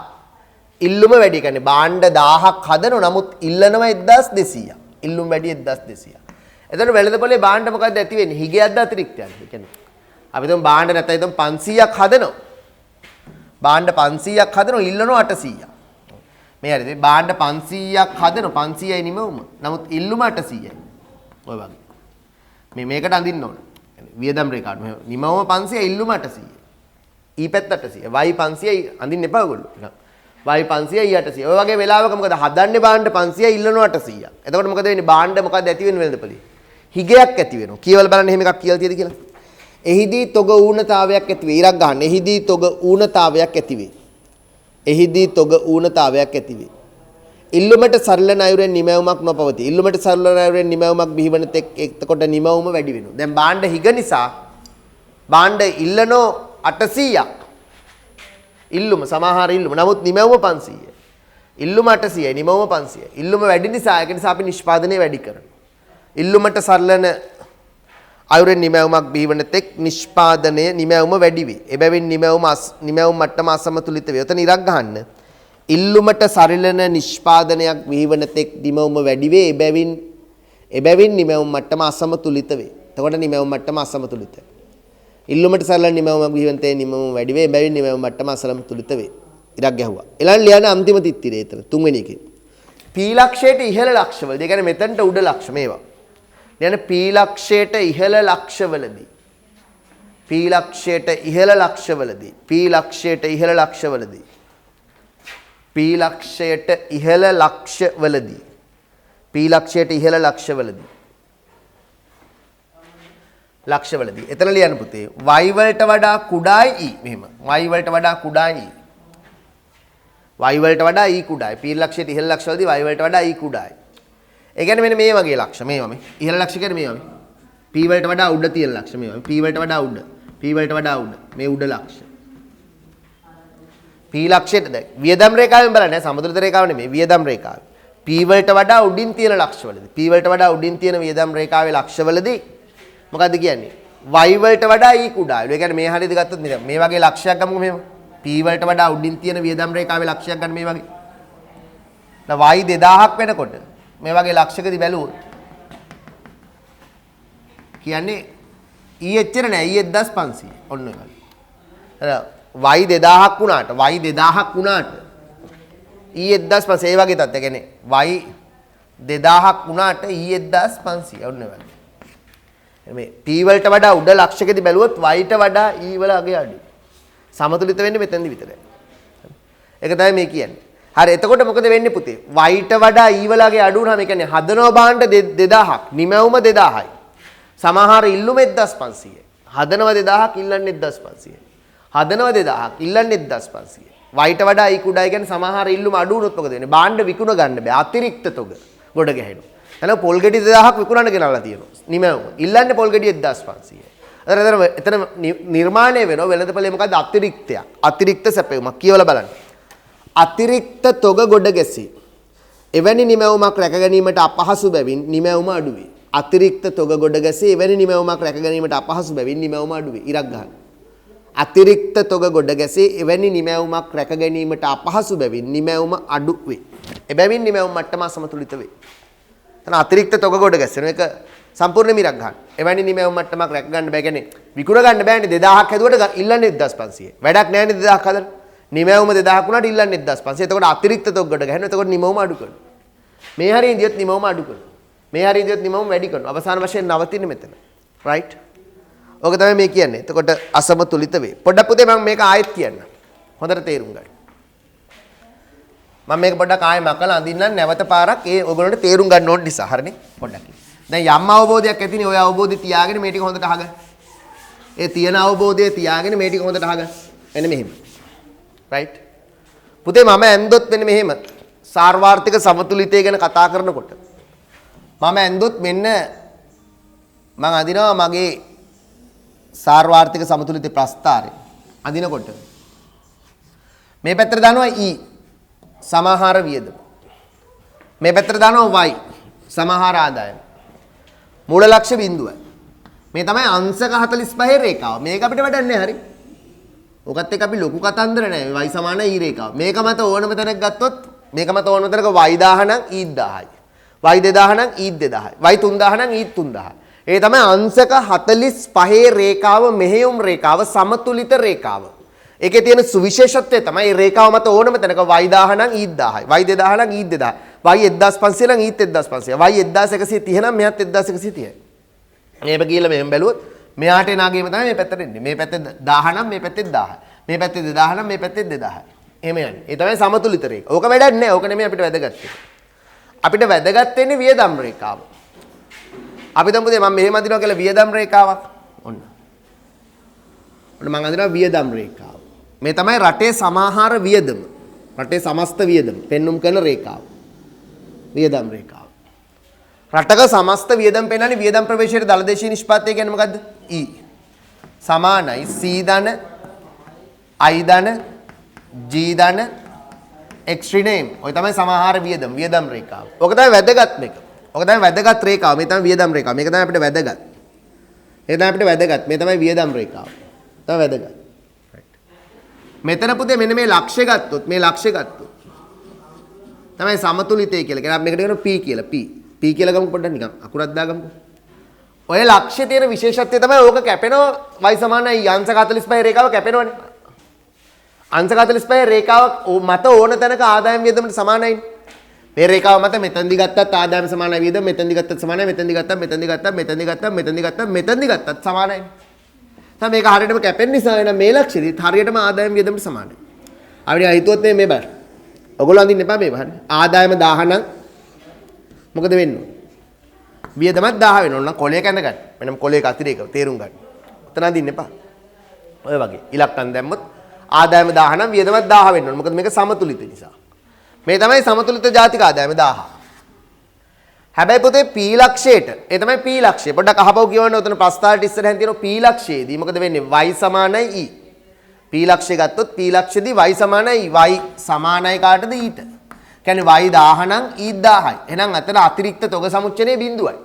ඉල්ලුම වැඩි. ඒ කියන්නේ භාණ්ඩ 1000ක් හදනවා නමුත් ඉල්ලනවා 1200ක්. ඉල්ලුම වැඩි 1200ක්. එතකොට වෙළඳපොලේ භාණ්ඩ මොකද්ද ඇති වෙන්නේ? හිගයක්ද අතිරික්තයක්ද? ඒ කියන්නේ අපි තුන් භාණ්ඩ නැත්නම් හිතමු 500ක් හදනවා. භාණ්ඩ 500ක් හදනවා ඉල්ලනවා 800ක්. මේ හරිද? භාණ්ඩ 500ක් හදනවා 500යි නිමවුම. නමුත් ඉල්ලුම 800යි. ඔය වගේ. මේකට අඳින්න ඕන. වියදම් රේඛාවට මෙහෙම නිමවම 500 ඉල්ලුම 800. ඊ පැත්ත 800. y 500යි අඳින්න එපා ඔයගොල්ලෝ. y 500යි 800. ඔය වගේ වෙලාවක මොකද හදන්නේ භාණ්ඩ 500යි ඉල්ලනවා 800ක්. එතකොට මොකද වෙන්නේ? භාණ්ඩ මොකද ඇති වෙන්නේ වෙළඳපොලේ? හිගයක් ඇති වෙනවා. කියවල බලන්න එහෙම එකක් කියලා තියෙද කියලා. එහිදී තොග ඌනතාවයක් ඇති වේ. ඉරක් ගන්න. එහිදී තොග ඌනතාවයක් ඇති වේ. එහිදී තොග ඌනතාවයක් ඇති වේ. ඉල්ලුමට සරල ණයුරෙන් නිමැවුමක් නොපවතී. ඉල්ලුමට සරල ණයුරෙන් නිමැවුමක් බිහිවන තෙක් එතකොට නිමැවුම වැඩි වෙනවා. දැන් භාණ්ඩ හිග නිසා භාණ්ඩ ඉල්ලනෝ 800ක්. ඉල්ලුම සමාහාර ඉල්ලුම. නමුත් නිමැවුම 500යි. ඉල්ලුම 800යි නිමැවුම 500යි. ඉල්ලුම වැඩි නිසා ඒක නිසා අපි නිෂ්පාදනය වැඩි කරනවා. ඉල්ලුමට සරලන අයුරෙන් නිමැවුමක් බිහිවන තෙක් නිෂ්පාදනය නිමැවුම වැඩි වේ. එබැවින් නිමැවුම මට්ටම අසමතුලිත වේ. ඔතන ඉරක් ගහන්න. ඉල්ලුමට සරිලන නිෂ්පාදනයක් බිහිවන තෙක් නිමැවුම වැඩි වේ. එබැවින් නිමැවුම මට්ටම අසමතුලිත වේ. එතකොට නිමැවුම මට්ටම අසමතුලිතයි. ඉල්ලුමට සරලන නිමැවුමක් බිහිවන තෙක් නිමැවුම වැඩි වේ. එබැවින් නිමැවුම මට්ටම අසමතුලිත වේ. ඉරක් ගැහුවා. ඊළඟ ලියන අන්තිම තිත්තිරේ එතන තුන්වෙනි එකේ. P ලක්ෂයට ඉහළ ලක්ෂවල. ඒ කියන්නේ මෙතනට උඩ ලක්ෂ මේවා. ලියන P ලක්ෂයට ඉහළ ලක්ෂවලදී. P ලක්ෂයට ඉහළ ලක්ෂවලදී. P ලක්ෂයට ඉහළ ලක්ෂවලදී. P ලක්ෂයට ඉහළ ලක්ෂවලදී. P ලක්ෂයට ඉහළ ලක්ෂවලදී. ලක්ෂවලදී. එතන ලියන්න පුතේ y වලට වඩා කුඩායි e. මෙහෙම. y වලට වඩා කුඩායි e. y වලට වඩා e කුඩායි. P ලක්ෂයට ඉහළ ලක්ෂවලදී y වලට වඩා e කුඩායි. ඒ කියන්නේ මෙන්න මේ වගේ ලක්ෂ මේවා මේ. ඉහළ ලක්ෂ කියන්නේ මේවා මේ. P වලට වඩා උඩ තියෙන ලක්ෂ මේවා. P වලට වඩා උඩ. P වලට වඩා උඩ. මේ උඩ ලක්ෂ. P ලක්ෂයට දැන් වියදම් රේඛාවෙන් බලන්න සමතුලිත රේඛාව නෙමෙයි වියදම් රේඛාව. P වලට වඩා උඩින් තියෙන ලක්ෂවලදී. P වලට වඩා උඩින් තියෙන වියදම් රේඛාවේ ලක්ෂවලදී මොකද්ද කියන්නේ? y වලට වඩා e කුඩායි. ඒ කියන්නේ මේ හරියද ගත්තොත් මේ වගේ ලක්ෂයක් ගමුකෝ මෙහෙම. P වලට වඩා උඩින් තියෙන වියදම් රේඛාවේ ලක්ෂයක් ගන්න මේ වගේ. දැන් y 2000ක් වෙනකොට මේ වගේ ලක්ෂකදී බැලුවොත් කියන්නේ e එච්චර නෑ e 1500 ඔන්න ඔය වගේ. y 2000ක් වුණාට y 2000ක් වුණාට e 1500 ඒ වගේ තත්ත්වයක්. කියන්නේ y 2000ක් වුණාට e 1500 ඔන්න ඔය වගේ. මේ p වලට වඩා උඩ ලක්ෂකදී බැලුවොත් y ට වඩා e වල අගේ අඩුයි. සමතුලිත වෙන්නේ මෙතෙන්දි විතරයි. ඒක තමයි මේ කියන්නේ. හරි එතකොට මොකද වෙන්නේ පුතේ? y ට වඩා e වලගේ අඩු වුණාම ඒ කියන්නේ හදනව භාණ්ඩ 2000ක් නිමැවුම 2000යි. සමහර ඉල්ලුම 1500යි. හදනව 2000ක් ඉල්ලන්නේ 1500යි. හදනව 2000ක් ඉල්ලන්නේ 1500යි. y ට වඩා e කුඩායි කියන්නේ සමහර ඉල්ලුම අඩු වුණොත් මොකද වෙන්නේ? භාණ්ඩ විකුණ ගන්න බෑ. අතිරික්ත තොග ගොඩ ගැහෙනවා. එහෙනම් පොල් ගෙඩි 2000ක් විකුණන්න ගෙනල්ලා තියෙනවා. නිමැවුම. ඉල්ලන්නේ පොල් ගෙඩි 1500යි. එතන නිර්මාණය වෙනවා වෙළඳපොලේ මොකද්ද? අතිරික්තයක්. අතිරික්ත සැපයුමක් කියවලා බලන්න. අතිරික්ත තොග ගොඩ ගැසී. එවැනි නිමැවුමක් රැක ගැනීමට අපහසු බැවින් නිමැවුම අඩු වේ. අතිරික්ත තොග ගොඩ ගැසී එවැනි නිමැවුමක් රැක ගැනීමට අපහසු බැවින් නිමැවුම අඩු වේ. ඉරක් ගන්න. අතිරික්ත තොග ගොඩ ගැසී එවැනි නිමැවුමක් රැක ගැනීමට අපහසු බැවින් නිමැවුම අඩු වේ. එබැවින් නිමැවුම මට්ටම අසමතුලිත වේ. එතන අතිරික්ත තොග ගොඩ ගැසෙන එක සම්පූර්ණ මිරක් ගන්න. එවැනි නිමැවුම් මට්ටමක් රැක ගන්න බෑ කියන්නේ විකුණ ගන්න බෑනේ 2000ක් හැදුවට ඉල්ලන්නේ 1500. වැඩක් නෑනේ 2000ක් හදන්න. නිමැවුම 2000ක් වුණාට ඉල්ලන්නේ 1500. එතකොට අතිරික්ත තොග්ගඩ ගහනවා. එතකොට නිමවුම අඩු කරනවා. මේ හරිය ඉඳියොත් නිමවුම අඩු කරනවා. මේ හරිය ඉඳියොත් නිමවුම වැඩි කරනවා. අවසාන වශයෙන් නවතින්නේ මෙතන. right? ඕක තමයි මේ කියන්නේ. එතකොට අසමතුලිත වේ. පොඩ්ඩක් පුතේ මම මේක ආයෙත් කියන්න. හොඳට තේරුම් ගන්න. මම මේක පොඩ්ඩක් ආයෙ මකලා අඳින්නම් නැවත පාරක් ඒ ඔයගොල්ලන්ට තේරුම් ගන්න ඕන නිසා. හරිනේ? පොඩ්ඩක්. දැන් යම් අවබෝධයක් ඇතිනේ ඔය අවබෝධය තියාගෙන මේ ටික හොඳට අහගන්න. ඒ තියෙන අවබෝධය තියාගෙන මේ ටික හොඳට අහගන්න. එන්න මෙහෙම. right? පුතේ මම ඇන්දොත් මෙන්න මෙහෙම. සාර්වාර්ථික සමතුලිතය ගැන කතා කරනකොට මම ඇන්දොත් මෙන්න මම අඳිනවා මගේ සාර්වාර්ථික සමතුලිත ප්‍රස්ථාරය. අඳිනකොට මේ පැත්තට දානවා E සමාහාර වියදම. මේ පැත්තට දානවා Y සමාහාර ආදායම. මූල ලක්ෂ්‍ය බිඳුවයි. මේ තමයි අංශක 45 රේඛාව. මේක අපිට වැඩක් නැහැ හරි. ඔකත් එක්ක අපි ලොකු කතන්දර නැහැ. Y සමාන E රේඛාව. මේක මත ඕනම තැනක් ගත්තොත් මේක මත ඕනම තැනක Y 1000 නම් E 1000යි. Y 2000 නම් E 2000යි. Y 3000 නම් E 3000යි. ඒ තමයි අංශක 45 රේඛාව මෙහෙයුම් රේඛාව සමතුලිත රේඛාව. ඒකේ තියෙන සුවිශේෂත්වය තමයි මේ රේඛාව මත ඕනම තැනක Y 1000 නම් E 1000යි. Y 2000 නම් E 2000යි. Y 1500 නම් E 1500යි. Y 1130 නම් මෙහත් 1130යි. මේක කියලා මෙහෙම බැලුවොත් මෙයාට එනාගේම තමයි මේ පැත්තට එන්නේ. මේ පැත්තේ 1000 නම් මේ පැත්තේ 1000යි. මේ පැත්තේ 2000 නම් මේ පැත්තේ 2000යි. එහෙම යන්නේ. ඒ තමයි සමතුලිත රේඛ. ඕක වැඩක් නෑ. ඕක නෙමෙයි අපිට වැදගත්. අපිට වැදගත් වෙන්නේ වියදම් රේඛාව. අපි දැන් පුතේ මම මෙහෙම අදිනවා කියලා වියදම් රේඛාවක්. ඔන්න. ඔන්න මම අදිනවා වියදම් රේඛාව. මේ තමයි රටේ සමාහාර වියදම. රටේ සමස්ත වියදම පෙන්눔 කරන රේඛාව. වියදම් රේඛාව. රටක සමස්ත වියදම් පෙන්වන්නේ වියදම් ප්‍රවේශයේ දලදේශීය නිෂ්පාදනය කියන්නේ මොකද්ද? E සමානයි C ධන I ධන G ධන X ඍණයෙන්. ඔය තමයි සමාහාර වියදම් රේඛාව. ඔක තමයි වැදගත් මේක. ඔක තමයි වැදගත් රේඛාව. මේ තමයි වියදම් රේඛාව. මේක තමයි අපිට වැදගත්. මේ තමයි අපිට වැදගත්. මේ තමයි වියදම් රේඛාව. තමයි වැදගත්. මෙතන පුතේ මෙන්න මේ ලක්ෂ්‍ය ගත්තොත් මේ ලක්ෂ්‍ය ගත්තොත් තමයි සමතුලිතය කියලා. කියන මේකට කියනවා P කියලා. P කියලා ගමු පොඩ්ඩක් නිකන් අකුරක් දාගමුකෝ. ඔය ලක්ෂ්‍ය තියෙන විශේෂත්වය තමයි ඕක කැපෙනවා y සමානයි අංශක 45 රේඛාව කැපෙනවනේ. අංශක 45 රේඛාව මත ඕන තැනක ආදායම් වියදමට සමානයි. මේ රේඛාව මත මෙතෙන්දි ගත්තත් ආදායම සමානයි වියදම මෙතෙන්දි ගත්තත් සමානයි මෙතෙන්දි ගත්තත් මෙතෙන්දි ගත්තත් මෙතෙන්දි ගත්තත් මෙතෙන්දි ගත්තත් මෙතෙන්දි ගත්තත් සමානයි. දැන් මේක හරියටම කැපෙන නිසා එන මේ ලක්ෂ්‍යෙදිත් හරියටම ආදායම වියදමට සමානයි. අපිට හිතුවොත් මේ බෑ. ඔයගොල්ලෝ අඳින්න එපා මේ බහරි. ආදායම 1000 නම් මොකද වෙන්නේ? වියදමත් 1000 වෙනවා. නම් කොලේ කැඳ ගන්න. මෙන්න කොලේක අතිරේක තේරුම් ගන්න. උතන අඳින්න එපා. ඔය වගේ ඉලක්කම් දැම්මොත් ආදායම 1000 නම් වියදමත් 1000 වෙන්න ඕන. මොකද මේක සමතුලිත නිසා. මේ තමයි සමතුලිත ජාතික ආදායම 1000. හැබැයි පොතේ P ලක්ෂයට ඒ තමයි P ලක්ෂය. පොඩ්ඩක් අහපව කියවන්න උතන ප්‍රස්තාරට ඉස්සරහින් තියෙන P ලක්ෂයේදී මොකද වෙන්නේ? y සමානයි e. P ලක්ෂය ගත්තොත් P ලක්ෂයේදී y සමානයි y සමානයි කාටද ඊට. කියන්නේ y 1000 නම් e 1000යි. එහෙනම් අතන අතිරික්ත තොග සමුච්චනේ බිඳුවයි.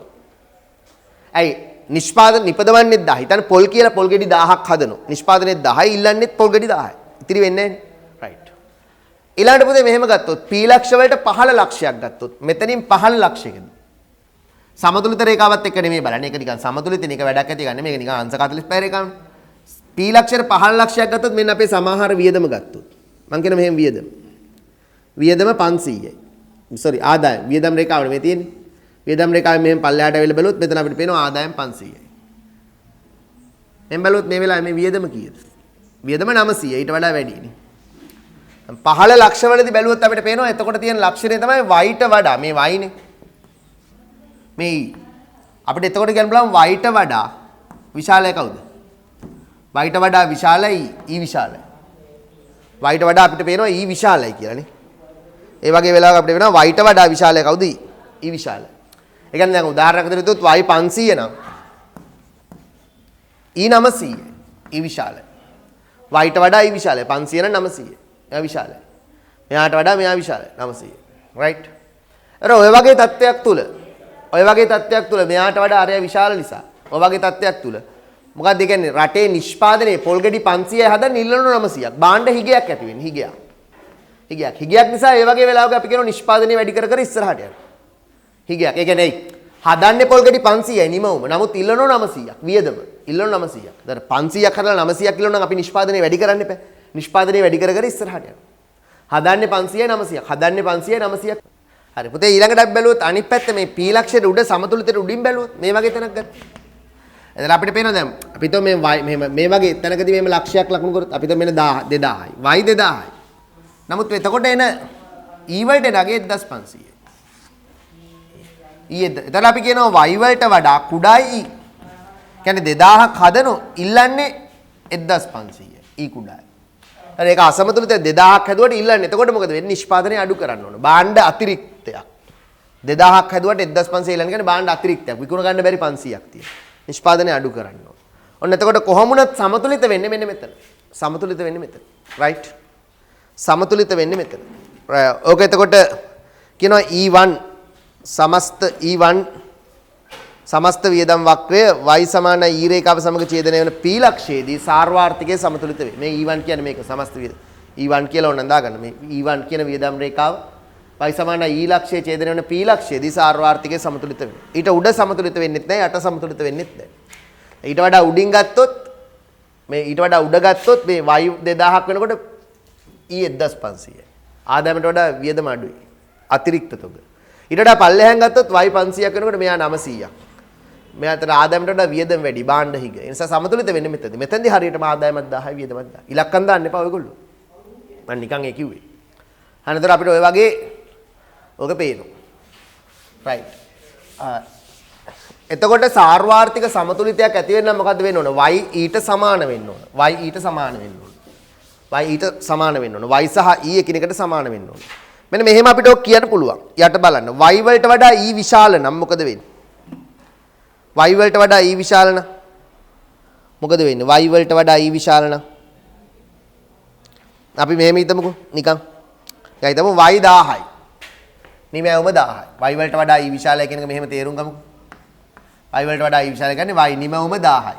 ඇයි? නිෂ්පාදන නිපදවන්නේ 1000. හිතන්න පොල් කියලා පොල් ගෙඩි 1000ක් හදනවා. නිෂ්පාදනයේ 10යි ඉල්ලන්නේත් පොල් ගෙඩි 1000යි. ඉතිරි වෙන්නේ නැහැ. right. ඊළඟට පුතේ මෙහෙම ගත්තොත් P ලක්ෂ වලට 15 ලක්ෂයක් ගත්තොත් මෙතනින් 15 ලක්ෂයකද සමතුලිත රේඛාවත් එක්ක නෙමෙයි බලන්නේ. ඒක නිකන් සමතුලිත නේ. ඒක වැඩක් ඇති ගන්න. මේක නිකන් අංශක 45 රේඛාවනේ. P ලක්ෂයට 15 ලක්ෂයක් ගත්තොත් මෙන්න අපේ සමාහාර වියදම ගත්තොත්. මං කියන මෙහෙම වියදම. වියදම 500යි. sorry ආදායම. වියදම් රේඛාවනේ මේ තියෙන්නේ. වියදම් රේඛාවේ මෙහෙම පල්ලෙහාට ඇවිල්ලා බැලුවොත් මෙතන අපිට පේනවා ආදායම 500යි. මෙන් බැලුවොත් මේ වෙලාවේ මේ වියදම කීයද? වියදම 900යි. ඊට වඩා වැඩිනේ. 15 ලක්ෂ වලදී බැලුවොත් අපිට පේනවා එතකොට තියෙන ලක්ෂණය තමයි y ට වඩා මේ y නේ. මේ අපිට එතකොට කියන්න බලමු y ට වඩා විශාලයි කවුද? y ට වඩා විශාලයි e විශාලයි. y ට වඩා අපිට පේනවා e විශාලයි කියලානේ. ඒ වගේ වෙලාවක අපිට වෙනවා y ට වඩා විශාලයි කවුද? e විශාලයි. ඒ කියන්නේ දැන් උදාහරණයක් විදිහට y 500 නම් e 900යි. e විශාලයි. y ට වඩා e විශාලයි. 500 නම් 900යි. එයා විශාලයි. මෙයාට වඩා මෙයා විශාලයි. 900යි. right? අර ඔය වගේ තත්ත්වයක් තුල ඔය වගේ තත්ත්වයක් තුල මෙයාට වඩා අරයා විශාල නිසා ඔය වගේ තත්ත්වයක් තුල මොකක්ද කියන්නේ රටේ නිෂ්පාදනයේ පොල් ගෙඩි 500යි හදන්න ඉල්ලන 900ක් බාණ්ඩ හිගයක් ඇති වෙන්නේ හිගයක් නිසා ඒ වගේ වෙලාවක අපි කියනවා නිෂ්පාදනය වැඩි කර කර ඉස්සරහට යනවා හිගයක්. ඒ කියන්නේ හදන්නේ පොල් ගෙඩි 500යි නිමවුම. නමුත් ඉල්ලනෝ 900ක් වියදම. ඉල්ලනෝ 900ක්. දැන් 500ක් හදලා 900ක් ඉල්ලනවා නම් අපි නිෂ්පාදනය වැඩි කරන්න එපා. නිෂ්පාදනය වැඩි කර කර ඉස්සරහට යනවා. හදන්නේ 500යි 900ක්. හදන්නේ 500යි 900ක්. හරි පුතේ ඊළඟට අපි බැලුවොත් අනිත් පැත්ත මේ p ලක්ෂයට උඩ සමතුලිතයට උඩින් බැලුවොත් මේ වගේ තැනක් ගත්තා. එතන අපිට පේනවා දැන් අපි તો මේ වගේ තැනකදී මේම ලක්ෂයක් ලකුණු කරොත් අපි તો මෙන්න 2000යි y 2000යි. නමුත් එතකොට එන e වලට නගේ 1500යි. එතන අපි කියනවා y වලට වඩා කුඩායි e. කියන්නේ 2000ක් හදනෝ ඉල්ලන්නේ 1500යි. e කුඩායි. හරි ඒක අසමතුලිත 2000ක් හැදුවට ඉල්ලන්නේ. එතකොට මොකද වෙන්නේ? නිෂ්පාදනය අඩු කරන්න ඕන. භාණ්ඩ අතිරික්තයක්. 2000ක් හැදුවට 1500 ඉල්ලන්නේ කියන්නේ භාණ්ඩ අතිරික්තයක්. විකුණ ගන්න බැරි 500ක් තියෙනවා. නිෂ්පාදනය අඩු කරන්න ඕන. ඔන්න එතකොට කොහොමුණත් සමතුලිත වෙන්නේ මෙන්න මෙතන. සමතුලිත වෙන්නේ මෙතන. right? සමතුලිත වෙන්නේ මෙතන. ඕක එතකොට කියනවා E1 සමස්ත E1 සමස්ත වියදම් වක්‍රය y සමාන e රේඛාව සමග ඡේදනය වන p ලක්ෂයේදී සාර්වාර්ථකයේ සමතුලිත වේ. මේ E1 කියන්නේ මේක සමස්ත වියදම්. E1 කියලා ඕන දාගන්න. මේ E1 කියන වියදම් රේඛාව y සමාන e ලක්ෂයේ ඡේදනය වන p ලක්ෂයේදී සාර්වාර්ථකයේ සමතුලිත වේ. ඊට උඩ සමතුලිත වෙන්නෙත් නැහැ, යට සමතුලිත වෙන්නෙත් නැහැ. ඊට වඩා උඩින් ගත්තොත් මේ ඊට වඩා උඩ ගත්තොත් මේ y 2000ක් වෙනකොට e 1500යි. ආදායමට වඩා වියදම අඩුයි. අතිරික්ත තොග. ඊට වඩා පල්ලෙහාන් ගත්තොත් y 500ක් වෙනකොට මෙයා 900ක්. මෙයාට ආදායමට වඩා වියදම වැඩි භාණ්ඩ හිග. ඒ නිසා සමතුලිත වෙන්නේ මෙතනදී. මෙතනදී හරියටම ආදායමත් 10යි වියදමත් 10යි. ඉලක්කම් දාන්න එපා ඔයගොල්ලෝ. මම නිකන් ඒ කිව්වේ. අනතර අපිට ඔය වගේ ඔක පේනවා. right. එතකොට සාර්වාර්ථික සමතුලිතයක් ඇති වෙන්න මොකද්ද වෙන්න ඕන? y ඊට සමාන වෙන්න ඕන. y ඊට සමාන වෙන්න ඕන. y ඊට සමාන වෙන්න ඕන. y සහ e එකිනෙකට සමාන වෙන්න ඕන. මෙන්න මෙහෙම අපිට ඔක් කියන්න පුළුවන්. යට බලන්න. y වලට වඩා e විශාල නම් මොකද වෙන්නේ? y වලට වඩා e විශාල නම් මොකද වෙන්නේ? y වලට වඩා e විශාල නම් අපි මෙහෙම හිතමුකෝ නිකන්. දැන් හිතමු y 1000යි. නිමැවුම 1000යි. y වලට වඩා e විශාලයි කියන එක මෙහෙම තේරුම් ගමුකෝ. y වලට වඩා e විශාල කියන්නේ y නිමැවුම 1000යි.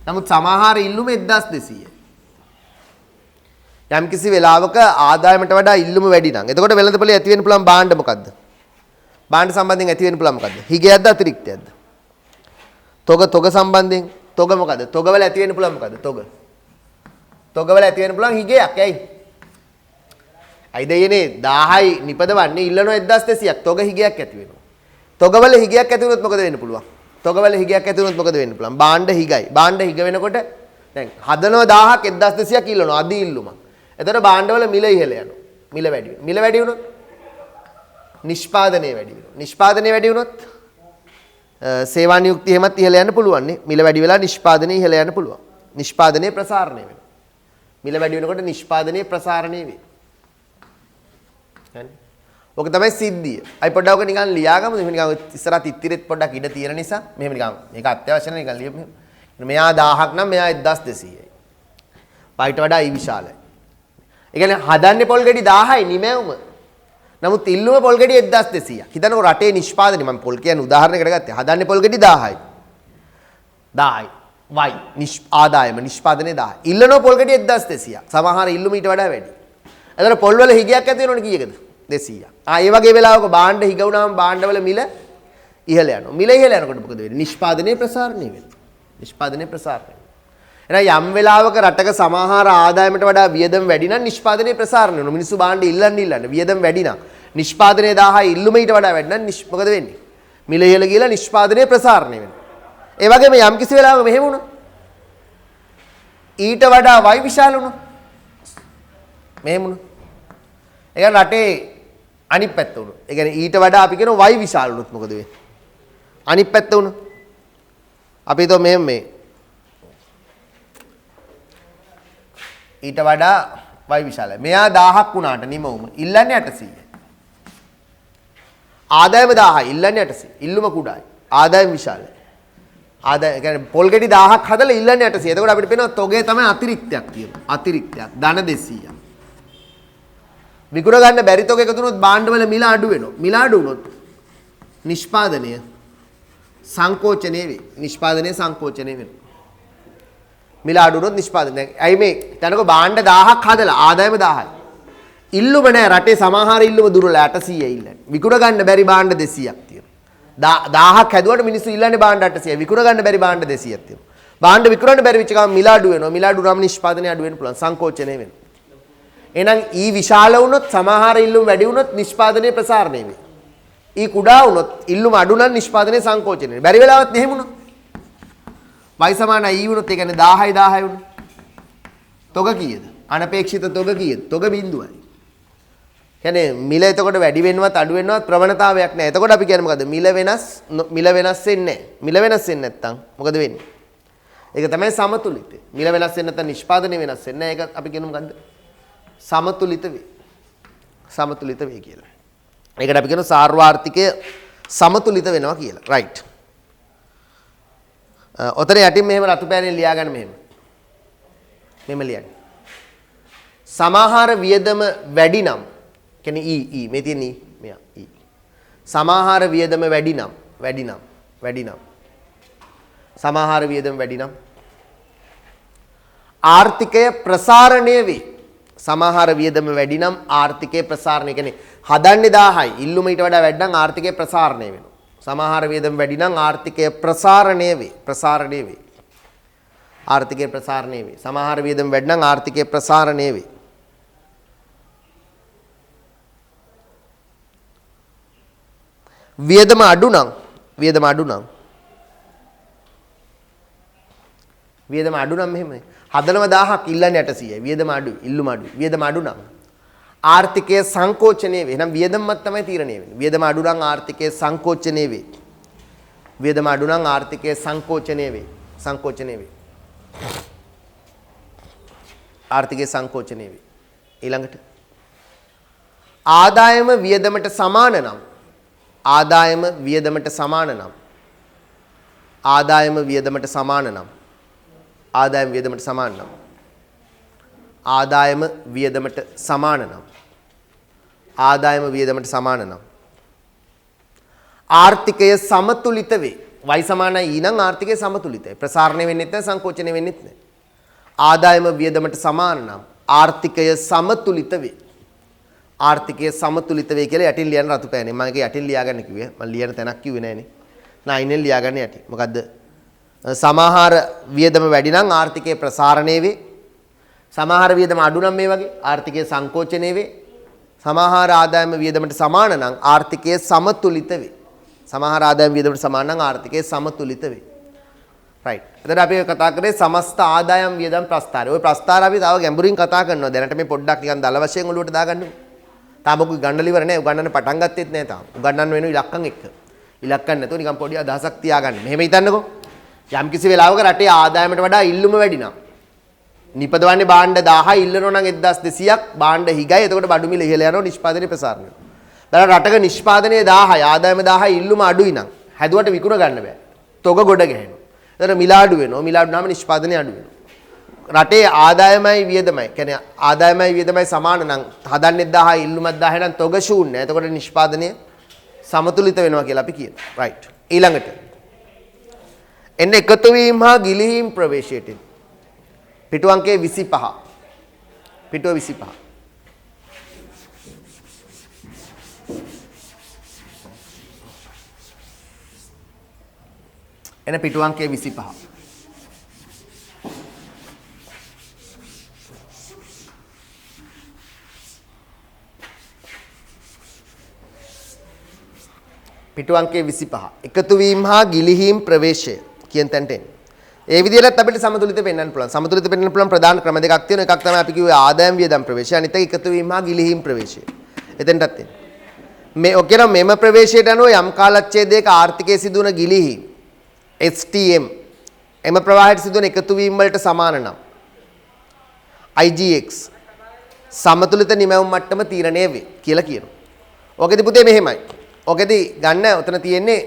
නමුත් සමහර ඉල්ලුම 1200යි. යම් කිසි වෙලාවක ආදායමට වඩා ඉල්ලුම වැඩි නම් එතකොට වෙළඳපොලේ ඇති වෙන්න පුළුවන් භාණ්ඩ මොකද්ද? භාණ්ඩ සම්බන්ධයෙන් ඇති වෙන්න පුළුවන් මොකද්ද? හිගයක්ද අතිරික්තයක්ද? තොග සම්බන්ධයෙන් තොග මොකද්ද? තොග වල ඇති වෙන්න පුළුවන් මොකද්ද? තොග වල ඇති වෙන්න පුළුවන් හිගයක්. ඇයි? අයි දෙයනේ 1000යි නිපදවන්නේ ඉල්ලනවා 1200ක්. තොග හිගයක් ඇති වෙනවා. තොග වල හිගයක් ඇති වුණොත් මොකද වෙන්න පුළුවන්? තොග වල හිගයක් ඇති වුණොත් මොකද වෙන්න පුළුවන්? භාණ්ඩ හිගයි. භාණ්ඩ හිග වෙනකොට දැන් හදනවා 1000ක් 1200ක් ඉල්ලනවා අදි ඉල්ලුමක්. එතකොට භාණ්ඩවල මිල ඉහළ යනවා. මිල වැඩි වෙනවා. මිල වැඩි වුණොත් නිෂ්පාදනය වැඩි වෙනවා. නිෂ්පාදනය වැඩි වුණොත් සේවා නියුක්ති එහෙමත් ඉහළ යන්න පුළුවන් නේ. මිල වැඩි වෙලා නිෂ්පාදනය ඉහළ යන්න පුළුවන්. නිෂ්පාදනයේ ප්‍රසාරණය වෙනවා. මිල වැඩි වෙනකොට නිෂ්පාදනයේ ප්‍රසාරණය වෙනවා. හරි. ඔක තමයි සිද්ධිය. අයි පොඩ්ඩක් ඔක නිකන් ලියාගමු. මෙහෙම නිකන් ඉස්සරහට ඉත්තිරෙත් පොඩ්ඩක් ඉඩ තියෙන නිසා මෙහෙම නිකන් මේක අත්‍යවශ්‍ය නැහැ නිකන් ලියමු. මෙයා 1000ක් නම් මෙයා 1200යි. පයිට වඩා ඊ විශාලයි. ඒ කියන්නේ හදන්නේ පොල් ගෙඩි 1000යි නිමැවුම. නමුත් ඉල්ලුම පොල් ගෙඩි 1200ක්. හිතන්නකො රටේ නිෂ්පාදනය මම පොල් කියන්නේ උදාහරණයකට ගත්තේ. හදන්නේ පොල් ගෙඩි 1000යි. 10යි. ආදායම නිෂ්පාදනයේ 1000. ඉල්ලනෝ පොල් ගෙඩි 1200ක්. සමහර ඉල්ලුම ඊට වඩා වැඩි. එතන පොල් වල හිගයක් ඇති වෙනවනේ කීයකද? 200ක්. ඒ වගේ වෙලාවක භාණ්ඩ හිග වුණාම භාණ්ඩවල මිල ඉහළ යනවා. මිල ඉහළ යනකොට මොකද වෙන්නේ? නිෂ්පාදනයේ ප්‍රසාරණය වෙනවා. නිෂ්පාදනයේ ප්‍රසාරණය. එහෙනම් යම් වෙලාවක රටක සමහර ආදායමට වඩා වියදම් වැඩි නම් නිෂ්පාදනයේ ප්‍රසාරණය වෙනවා. මිනිස්සු භාණ්ඩ ඉල්ලන්න වියදම් වැඩි නම් නිෂ්පාදනයේ 1000 ඉල්ලුම ඊට වඩා වැඩි නම් මොකද වෙන්නේ? මිල ඉහළ ගිහලා නිෂ්පාදනයේ ප්‍රසාරණය වෙනවා. ඒ වගේම යම් කිසි වෙලාවක මෙහෙම වුණා. ඊට වඩා y විශාල වුණා. මෙහෙම වුණා. ඒ කියන්නේ රටේ අනිත් පැත්ත වුණා. ඒ කියන්නේ ඊට වඩා අපි කියනවා y විශාල වුණොත් මොකද වෙන්නේ? අනිත් පැත්ත වුණා. අපි හිතුව මේ ඊට වඩා y විශාලයි. මෙයා 1000ක් වුණාට නිමවුම ඉල්ලන්නේ 800යි. ආදායම 1000යි ඉල්ලන්නේ 800. ඉල්ලුම කුඩායි. ආදායම විශාලයි. ආදාය කියන්නේ පොල් ගෙඩි 1000ක් හදලා ඉල්ලන්නේ 800. එතකොට අපිට පේනවා තොගේ තමයි අතිරික්තයක් තියෙනවා. අතිරික්තයක්. ධන 200ක්. විකුණ ගන්න බැරි තොග එකතු වුණොත් භාණ්ඩවල මිල අඩු වෙනවා. මිල අඩු වුණොත් නිෂ්පාදනය සංකෝචනය වේ. නිෂ්පාදනයේ සංකෝචනය වෙනවා. මිල අඩු වුණොත් නිෂ්පාදනය. දැන් ඇයි මේ තනකො භාණ්ඩ 1000ක් හදලා ආදායම 1000යි. ඉල්ලුම නැහැ රටේ සමහර ඉල්ලුම දුර්වල 800යි ඉල්ලන්නේ. විකුණ ගන්න බැරි භාණ්ඩ 200ක් තියෙනවා. 1000ක් හැදුවට මිනිස්සු ඉල්ලන්නේ භාණ්ඩ 800යි. විකුණ ගන්න බැරි භාණ්ඩ 200ක් තියෙනවා. භාණ්ඩ විකුණන්න බැරි වෙච්ච ගමන් මිල අඩු වෙනවා. මිල අඩු වුනම නිෂ්පාදනය අඩු වෙන්න පුළුවන්. සංකෝචනය වෙනවා. එහෙනම් ඊ විශාල වුණොත් සමහර ඉල්ලුම් වැඩි වුණොත් නිෂ්පාදනයේ ප්‍රසාරණය වෙයි. ඊ කුඩා වුණොත් ඉල්ලුම අඩු නම් නිෂ්පාදනයේ සංකෝචනය වෙනවා. බැරි වෙලාවත් එහෙම වුණොත් y සමාන ඊ වුණොත් ඒ කියන්නේ 1000යි 1000යි වුණොත් තොග කීයද? අනපේක්ෂිත තොග කීයද? තොග බිඳුවයි. කියන්නේ මිල එතකොට වැඩි වෙනවත් අඩු වෙනවත් ප්‍රවණතාවයක් නැහැ. එතකොට අපි කියන්නේ මොකද්ද? මිල වෙනස් වෙන්නේ නැහැ. මිල වෙනස් වෙන්නේ නැත්තම් මොකද වෙන්නේ? ඒක තමයි සමතුලිතය. මිල වෙනස් වෙන්නේ නැත්නම් නිෂ්පාදනය වෙනස් වෙන්නේ නැහැ. ඒක අපි කියමු මොකද්ද? සමතුලිත වේ. සමතුලිත වේ කියලා. ඒකට අපි කියනවා සාර්වාර්ථිකය සමතුලිත වෙනවා කියලා. රයිට්. ඔතන යටින් මෙහෙම රතු පෑනෙන් ලියා ගන්න මෙහෙම. මෙහෙම ලියන්න. සමාහාර වියදම වැඩි නම් කියන්නේ ඊ මේ තියෙන මෙයා ඊ. සමාහාර වියදම වැඩි නම් සමාහාර වියදම වැඩි නම් ආර්ථිකය ප්‍රසාරණය වේ. සමාහාර වියදම වැඩි නම් ආර්ථිකය ප්‍රසාරණය කියන්නේ හදන්නේ 1000යි ඉල්ලුම ඊට වඩා වැඩි නම් ආර්ථිකය ප්‍රසාරණය වෙනවා. සමාහාර වියදම වැඩි නම් ආර්ථිකය ප්‍රසාරණය වේ. ආර්ථිකය ප්‍රසාරණය වේ. සමාහාර වියදම වැඩි නම් ආර්ථිකය ප්‍රසාරණය වේ. වියදම අඩු නම් මෙහෙමයි. හදනව 1000ක් ඉල්ලන්නේ 800යි. වියදම අඩුයි, ඉල්ලුම අඩුයි. වියදම අඩු නම් ආර්ථිකය සංකෝචනය වේ. එහෙනම් වියදමත් තමයි තීරණය වෙන්නේ. වියදම අඩු නම් ආර්ථිකය සංකෝචනය වේ. වියදම අඩු නම් ආර්ථිකය සංකෝචනය වේ. ආර්ථිකය සංකෝචනය වේ. ඊළඟට ආදායම වියදමට සමාන නම් ආදායම වියදමට සමාන නම් ආදායම වියදමට සමාන නම් ආදායම වියදමට සමාන නම් ආදායම වියදමට සමාන නම් ආදායම වියදමට සමාන නම් ආර්ථිකය සමතුලිත වේ. y සමානයි ඊ නම් ආර්ථිකය සමතුලිතයි. ප්‍රසාරණය වෙන්නේ නැහැ, සංකෝචනය වෙන්නේ නැහැ. ආදායම වියදමට සමාන නම් ආර්ථිකය සමතුලිත වේ. ආර්ථිකය සමතුලිත වේ කියලා යටින් ලියන රතු පෑනේ. මම ඒක යටින් ලියාගන්න කිව්වේ. මම ලියන තැනක් කිව්වේ නෑනේ. නයිනෙන් ලියාගන්න යටින්. මොකද්ද? සමහර වියදම වැඩි නම් ආර්ථිකය ප්‍රසාරණය වේ. සමහර වියදම අඩු නම් මේ වගේ ආර්ථිකය සංකෝචනය වේ. සමහර ආදායම වියදමට සමාන නම් ආර්ථිකය සමතුලිත වේ. සමහර ආදායම වියදමට සමාන නම් ආර්ථිකය සමතුලිත වේ. රයිට්. එතකොට අපි කතා කරේ සමස්ත ආදායම් වියදම් ප්‍රස්ථාරය. ওই ප්‍රස්ථාර අපි තව ගැඹුරින් කතා කරනවා. දැනට මේ පොඩ්ඩක් නිකන් දල වශයෙන් ඔලුවට දාගන්න. තාම ඔක ගණ්ඩල ඉවර නැහැ. උගන්නන්න පටන් ගත්තෙත් නැහැ තාම. උගන්නන්න වෙන ඉලක්කම් එක්ක. ඉලක්කම් නැතුව නිකන් පොඩි අදහසක් තියාගන්න. මෙහෙම හිතන්නකෝ. යම් කිසි වෙලාවක රටේ ආදායමට වඩා ඉල්ලුම වැඩි නම් නිපදවන්නේ භාණ්ඩ 1000 ඉල්ලනවා නම් 1200ක් භාණ්ඩ හිගයි. එතකොට බඩු මිල ඉහළ යනවා, නිෂ්පාදනය ප්‍රසාරණය වෙනවා. දැන් රටක නිෂ්පාදනය 1000යි ආදායම 1000යි ඉල්ලුම අඩුයි නම් හැදුවට විකුණ ගන්න බෑ. තොග ගොඩ ගැහෙනවා. එතකොට මිල අඩු වෙනවා. මිල අඩු නම් නිෂ්පාදනය අඩු වෙනවා. රටේ ආදායමයි වියදමයි කියන්නේ ආදායමයි වියදමයි සමාන නම් හදන්නේ 1000යි ඉල්ලුමත් 1000යි නම් තොග ශූන්‍යයි. එතකොට නිෂ්පාදනය සමතුලිත වෙනවා කියලා අපි කියනවා. රයිට්. ඊළඟට එන්න එකතු වීම හා ගිලිහීම් ප්‍රවේශයට පිටු අංකයේ 25. පිටුව 25. එන පිටු අංකයේ 25. පිටු අංකයේ 25. එකතු වීම හා ගිලිහීම් ප්‍රවේශය කියන තැනට එන්න. ඒ විදිහට අපිට සමතුලිත වෙන්නන්න පුළුවන්. සමතුලිත වෙන්න පුළුවන් ප්‍රධාන ක්‍රම දෙකක් තියෙනවා. එකක් තමයි අපි කිව්වේ ආදායම් වියදම් ප්‍රවේශය. අනිත් එක එකතු වීම හා ගිලිහීම් ප්‍රවේශය. එතෙන්ටත් එන්න. මේ ඔකේන මෙම ප්‍රවේශයට අනුව යම් කාලච්ඡේදයක ආර්ථිකයේ සිදුවන ගිලිහීම් STM එම ප්‍රවාහයට සිදුවන එකතු වීම වලට සමාන නම් IGX සමතුලිත නිමැවුම් මට්ටම තීරණය වේ කියලා කියනවා. ඔකෙදි පුතේ මෙහෙමයි. ඔකෙදි ගන්න උතන තියෙන්නේ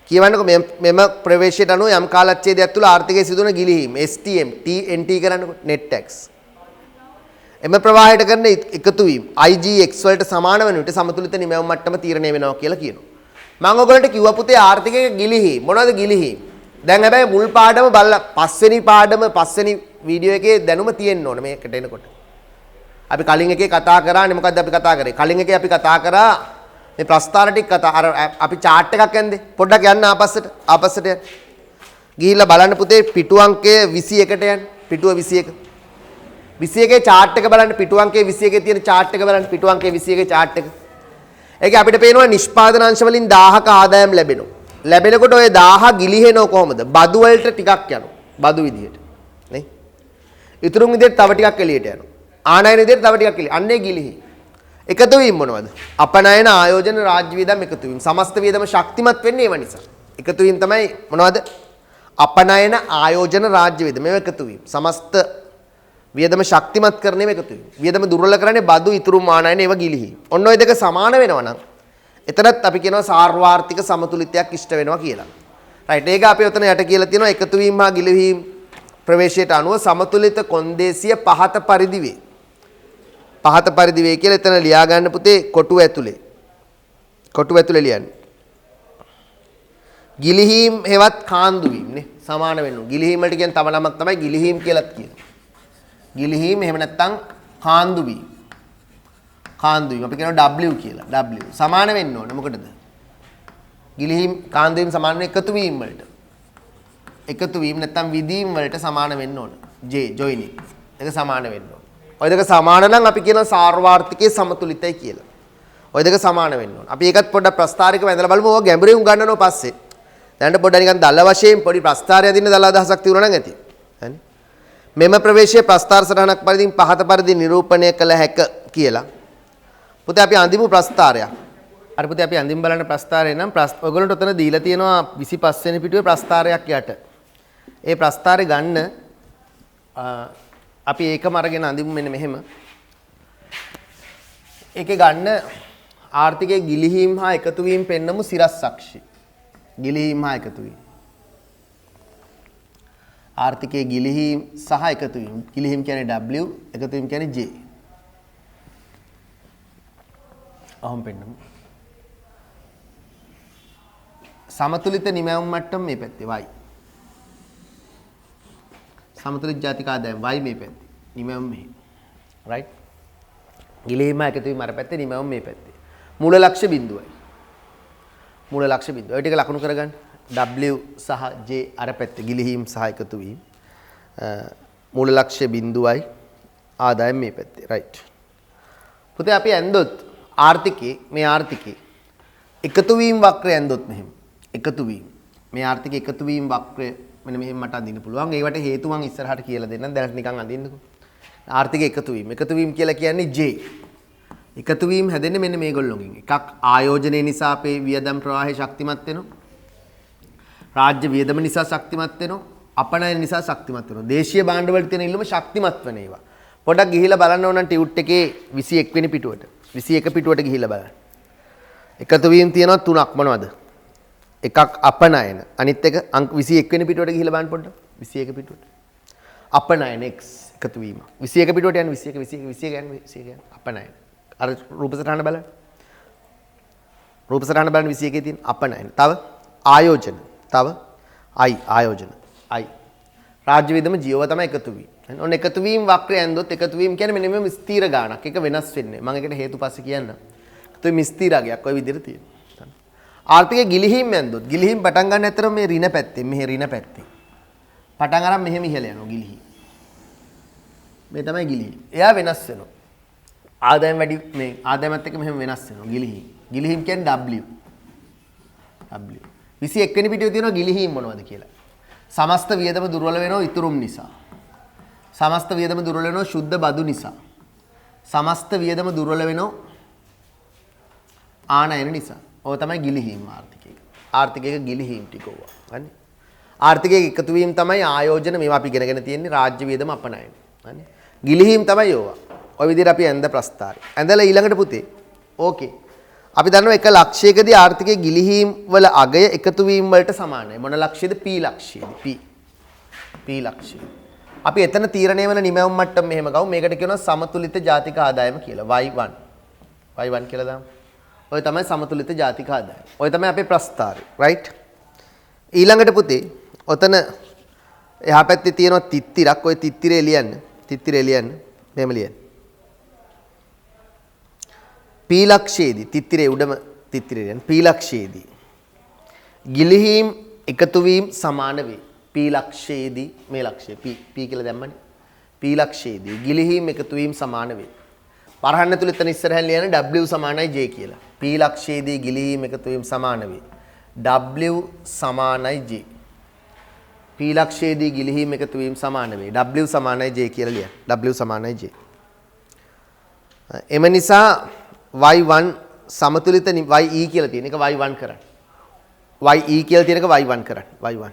කියවන්නකො මෙම ප්‍රවේශයට අනුව යම් කාලච්ඡේදයක් තුළ ආර්ථිකයේ සිදුවන ගිලිහීම් STM TNT කරන්නකො net tax එම ප්‍රවාහයට කරන එකතු වීම IGX වලට සමාන වන විට සමතුලිත නිමැවුම් මට්ටම තීරණය වෙනවා කියලා කියනවා. මම ඔයගොල්ලන්ට කිව්වා පුතේ ආර්ථිකයේ ගිලිහීම් මොනවද ගිලිහීම්? දැන් හැබැයි මුල් පාඩම බලලා පස්වෙනි වීඩියෝ එකේ දැනුම තියෙන්න ඕන මේකට එනකොට. අපි කලින් එකේ කතා කරානේ මොකද්ද අපි කතා කරේ? කලින් එකේ අපි කතා කරා මේ ප්‍රස්ථාර ටික කතා අර අපි chart එකක් යන්නේ පොඩ්ඩක් යන්න ආපස්සට යන්න. ගිහිල්ලා බලන්න පුතේ පිටු අංකය 21ට යන්න. පිටුව 21. 21 chart එක බලන්න පිටු අංකයේ 21 තියෙන chart එක බලන්න පිටු අංකයේ 21 chart එක. ඒකේ අපිට පේනවා නිෂ්පාදන අංශ වලින් 1000ක ආදායම් ලැබෙනවා. ලැබෙනකොට ඔය 1000 ගිලිහෙනව කොහොමද? බදු වලට ටිකක් යනවා. බදු විදියට. නේ? ඉතුරුන් විදියට තව ටිකක් එළියට යනවා. ආනයන විදියට තව ටිකක් එළිය. අන්නේ ගිලිහි. එකතු වීම මොනවද? අපනයන ආයෝජන රාජ්‍ය වියදම් එකතු වීම. සමස්ත වියදම ශක්තිමත් වෙන්නේ ඒව නිසා. එකතු වීම තමයි මොනවද? අපනයන ආයෝජන රාජ්‍ය වියදම. මේව එකතු වීම. සමස්ත වියදම ශක්තිමත් කරන ඒවා එකතු වීම. වියදම දුර්වල කරන්නේ බදු ඉතුරු ආනයන ඒව ගිලිහි. ඔන්න ඔය දෙක සමාන වෙනවා නම් එතනත් අපි කියනවා සාර්වාර්ථික සමතුලිතයක් ඉෂ්ට වෙනවා කියලා. රයිට්. ඒක අපි ඔතන යට කියලා තියෙනවා එකතු වීම හා ගිලිහීම ප්‍රවේශයට අනුව සමතුලිත කොන්දේසිය පහත පරිදි වේ. පහත පරිදි වේ කියලා එතන ලියා ගන්න පුතේ කොටුව ඇතුලේ. කොටුව ඇතුලේ ලියන්න. ගිලිහීම් හෙවත් කාන්දු වීම නේ සමාන වෙනවා. ගිලිහීම වලට කියන තව නමක් තමයි ගිලිහීම් කියලාත් කියනවා. ගිලිහීම එහෙම නැත්නම් කාන්දු වීම. කාන්දු වීම අපි කියනවා W කියලා. W සමාන වෙන්න ඕනේ මොකටද? ගිලිහීම් කාන්දු වීම සමාන වෙන එකතු වීම වලට. එකතු වීම නැත්නම් විදීම් වලට සමාන වෙන්න ඕන. J joining. ඒක සමාන වෙන්න ඕන. ඔය දෙක සමාන නම් අපි කියනවා සාර්වාර්ථිකයේ සමතුලිතයි කියලා. ඔය දෙක සමාන වෙන්න ඕන. අපි ඒකත් පොඩ්ඩක් ප්‍රස්ථාරිකව ඇඳලා බලමු. ඕක ගැඹුරින් උගන්වනවා පස්සේ. දැනට පොඩ්ඩක් නිකන් දල වශයෙන් පොඩි ප්‍රස්ථාරය අදින්න දල අදහසක් තියුණා නම් ඇති. හරි. මෙම ප්‍රවේශයේ ප්‍රස්ථාර සටහනක් පරිදි පහත පරිදි නිරූපණය කළ හැක කියලා. පුතේ අපි අඳිමු ප්‍රස්ථාරයක්. අර පුතේ අපි අඳින් බලන්න ප්‍රස්ථාරය නම් ඔයගොල්ලන්ට උතන දීලා තියෙනවා 25 වෙනි පිටුවේ ප්‍රස්ථාරයක් යට. ඒ ප්‍රස්ථාරය ගන්න අපි ඒකම අරගෙන අඳිමු මෙන්න මෙහෙම. ඒකේ ගන්න ආර්ථිකයේ ගිලිහීම් හා එකතු වීම පෙන්නමු සිරස්සක්ෂි. ගිලිහීම් හා එකතු වීම. ආර්ථිකයේ ගිලිහීම් සහ එකතු වීම. ගිලිහීම් කියන්නේ W, එකතු වීම කියන්නේ J. අහම් පෙන්නමු. සමතුලිත නිමැවුම් මට්ටම මේ පැත්තේ y. සමතුලිත ජාතික ආදායම y මේ පැත්තේ. නිමැවුම් මෙහි. right? ගිලිහීම එකතු වීම අර පැත්තේ නිමැවුම් මේ පැත්තේ. මූල ලක්ෂ්‍ය බිඳුවයි. මූල ලක්ෂ්‍ය බිඳුව. ඔය ටික ලකුණු කරගන්න. W සහ J අර පැත්තේ ගිලිහීම් සහ එකතු වීම. මූල ලක්ෂ්‍ය බිඳුවයි ආදායම මේ පැත්තේ. right? පුතේ අපි ඇන්දොත් ආර්ථිකේ මේ ආර්ථිකේ එකතු වීම වක්‍රය ඇන්දොත් මෙහෙම. එකතු වීම. මේ ආර්ථිකේ එකතු වීම වක්‍රය මෙන්න මෙහෙම මට අඳින්න පුළුවන්. ඒවට හේතු මම ඉස්සරහට කියලා දෙන්නම්. දැනට නිකන් අඳින්නකෝ. ආර්ථිකයේ එකතු වීම. එකතු වීම කියලා කියන්නේ J. එකතු වීම හැදෙන්නේ මෙන්න මේගොල්ලෝගෙන්. එකක් ආයෝජනයේ නිසා අපේ වියදම් ප්‍රවාහය ශක්තිමත් වෙනවා. රාජ්‍ය වියදම නිසා ශක්තිමත් වෙනවා. අපනයන නිසා ශක්තිමත් වෙනවා. දේශීය භාණ්ඩ වල තියෙන ඉල්ලුම ශක්තිමත් වෙන ඒවා. පොඩක් ගිහිල්ලා බලන්න ඕන නම් ටියුට් එකේ 21 වෙනි පිටුවට. 21 පිටුවට ගිහිල්ලා බලන්න. එකතු වීම තියෙනවා තුනක් මොනවද? එකක් අපනයන. අනිත් එක අංක 21 වෙනි පිටුවට ගිහිල්ලා බලන්න පොඩ්ඩක්. 21 පිටුවට. අපනයන x එකතු වීම. 21 පිටුවට යන 21 යන අපනයන. අර රූප සටහන බලන්න. රූප සටහන බලන්න 21 තියෙන අපනයන. තව ආයෝජන. තව I ආයෝජන. I රාජ්‍ය වියදම ජීව තමයි එකතු වීම. ඔන්න එකතු වීම වක්‍රය ඇන්දොත් එකතු වීම කියන්නේ මෙන්න මේ ස්ථීර ගාණක්. ඒක වෙනස් වෙන්නේ. මම ඒකට හේතු පස්සේ කියන්නම්. ඒත් මේ ස්ථීරාගයක් ওই විදිහට තියෙනවා. ආර්ථිකයේ ගිලිහීම් ඇන්දොත් ගිලිහීම් පටන් ගන්න ඇතරම මේ ඍණ පැත්තේ මෙහෙ ඍණ පැත්තේ. පටන් අරන් මෙහෙම ඉහළ යනවා ගිලිහීම්. මේ තමයි ගිලිහීම්. එයා වෙනස් වෙනවා. ආදායම් වැඩි මේ ආදායමත් එක්ක මෙහෙම වෙනස් වෙනවා ගිලිහීම්. ගිලිහීම් කියන්නේ W. W. 21 වෙනි පිටුවේ තියෙනවා ගිලිහීම් මොනවද කියලා. සමස්ත වියදම දුර්වල වෙනවා ඉතුරුම් නිසා. සමස්ත වියදම දුර්වල වෙනවා සුද්ධ බදු නිසා. සමස්ත වියදම දුර්වල වෙනවා ආනයන නිසා. ඔය තමයි ගිලිහීම් ආර්ථිකයක. ආර්ථිකයක ගිලිහීම් ටික ඕවා. හරි. ආර්ථිකයක එකතු වීම තමයි ආයෝජන මේවා අපි ඉගෙනගෙන තියෙන්නේ රාජ්‍ය වියදම අපනයන. හරි. ගිලිහීම් තමයි ඕවා. ඔය විදිහට අපි ඇඳ ප්‍රස්ථාරය. ඇඳලා ඊළඟට පුතේ. ඕකේ. අපි දන්නවා එක ලක්ෂයකදී ආර්ථිකයේ ගිලිහීම් වල අගය එකතු වීම වලට සමානයි. මොන ලක්ෂයේද? P ලක්ෂයේද? P ලක්ෂය. අපි එතන තීරණය වෙන නිමැවුම් මට්ටම මෙහෙම ගමු. මේකට කියනවා සමතුලිත ජාතික ආදායම කියලා. Y1. Y1 කියලා දාමු. ඔය තමයි සමතුලිත ජාතික ආදායම. ඔය තමයි අපේ ප්‍රස්ථාරය. right? ඊළඟට පුතේ ඔතන එහා පැත්තේ තියෙනවා තිත්තිරක්. ඔය තිත්තිරේ ලියන්න. තිත්තිරේ ලියන්න. මෙහෙම ලියන්න. P ලක්ෂයේදී තිත්තිරේ උඩම තිත්තිරේ ලියන්න. p ලක්ෂයේදී ගිලිහීම් එකතු වීම සමාන වේ. p ලක්ෂයේදී මේ ලක්ෂය p කියලා දැම්මනේ. p ලක්ෂයේදී ගිලිහීම් එකතු වීම සමාන වේ. වරහන් ඇතුළේ එතන ඉස්සරහින් ලියන w සමානයි j කියලා. p ලක්ෂයේදී ගිලිහීම් එකතු වීම සමාන වේ. w සමානයි j. p ලක්ෂයේදී ගිලිහීම් එකතු වීම සමාන වේ. w සමානයි j කියලා ලියන්න. w සමානයි j. එම නිසා y1 සමතුලිත ye කියලා තියෙන එක y1 කරන්න. ye කියලා තියෙන එක y1 කරන්න. y1.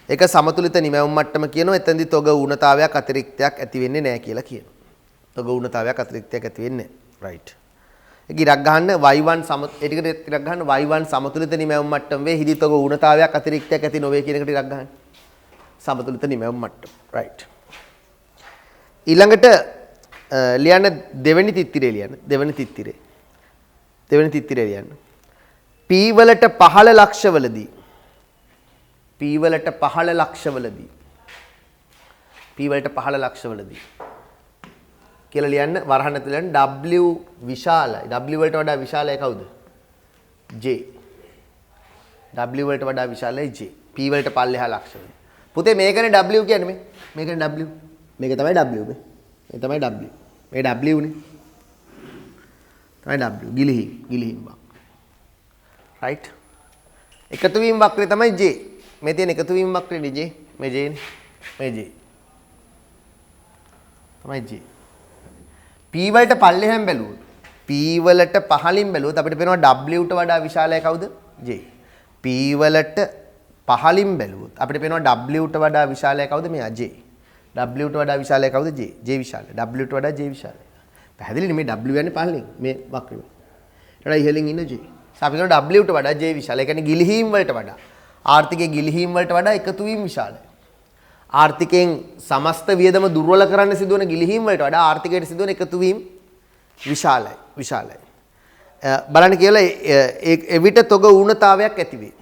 ඒක සමතුලිත නිමැවුම් මට්ටම කියනවා. එතෙන්දී තොග ඌනතාවයක් අතිරික්තයක් ඇති වෙන්නේ නැහැ කියලා කියනවා. තොග ඌනතාවයක් අතිරික්තයක් ඇති වෙන්නේ නැහැ. right. ඒක ඉරක් ගහන්න y1 ඒ ටිකට ඉරක් ගහන්න y1 සමතුලිත නිමැවුම් මට්ටම වේ. හිදී තොග ඌනතාවයක් අතිරික්තයක් ඇති නොවේ කියන එකට ඉරක් ගහන්න. සමතුලිත නිමැවුම් මට්ටම. right. ඊළඟට ලියන්න දෙවෙනි තිත්තිරේ ලියන්න. දෙවෙනි තිත්තිරේ ලියන්න. p වලට පහළ ලක්ෂවලදී කියලා ලියන්න වරහන් ඇතුළේ ලියන්න w විශාලයි. w වලට වඩා විශාලයි කවුද? j. w වලට වඩා විශාලයි j. p වලට පල්ලෙහා ලක්ෂවලදී. පුතේ මේකනේ w කියන්නේ මේ. මේකනේ w. මේක තමයි w මේ. මේ තමයි w. මේ w නේ. තමයි w. ගිලිහීම් වක්‍රය. right. එකතු වීම වක්‍රය තමයි j. මේ තියෙන එකතු වීම වක්‍රයනේ j. මේ j නේ. මේ j. තමයි j. p වලට පල්ලෙහෙන් බැලුවොත් p වලට පහලින් බැලුවොත් අපිට පේනවා w ට වඩා විශාලයි කවුද? j. p වලට පහලින් බැලුවොත් අපිට පේනවා w ට වඩා විශාලයි කවුද? මෙයා j. w ට වඩා විශාලයි කවුද? j. j විශාලයි. w ට වඩා j විශාලයි. පැහැදිලිනේ මේ w යන්නේ පහලින් මේ වක්‍රය. ඊට ඉහළින් ඉන්න j. අපි කියනවා w ට වඩා j විශාලයි. ඒ කියන්නේ ගිලිහීම් වලට වඩා ආර්ථිකයේ ගිලිහීම් වලට වඩා එකතු වීම විශාලයි. ආර්ථිකයෙන් සමස්ත වියදම දුර්වල කරන්න සිදුවන ගිලිහීම් වලට වඩා ආර්ථිකයට සිදුවන එකතු වීම විශාලයි. බලන්න කියලා එවිට තොග ඌනතාවයක් ඇති වේ.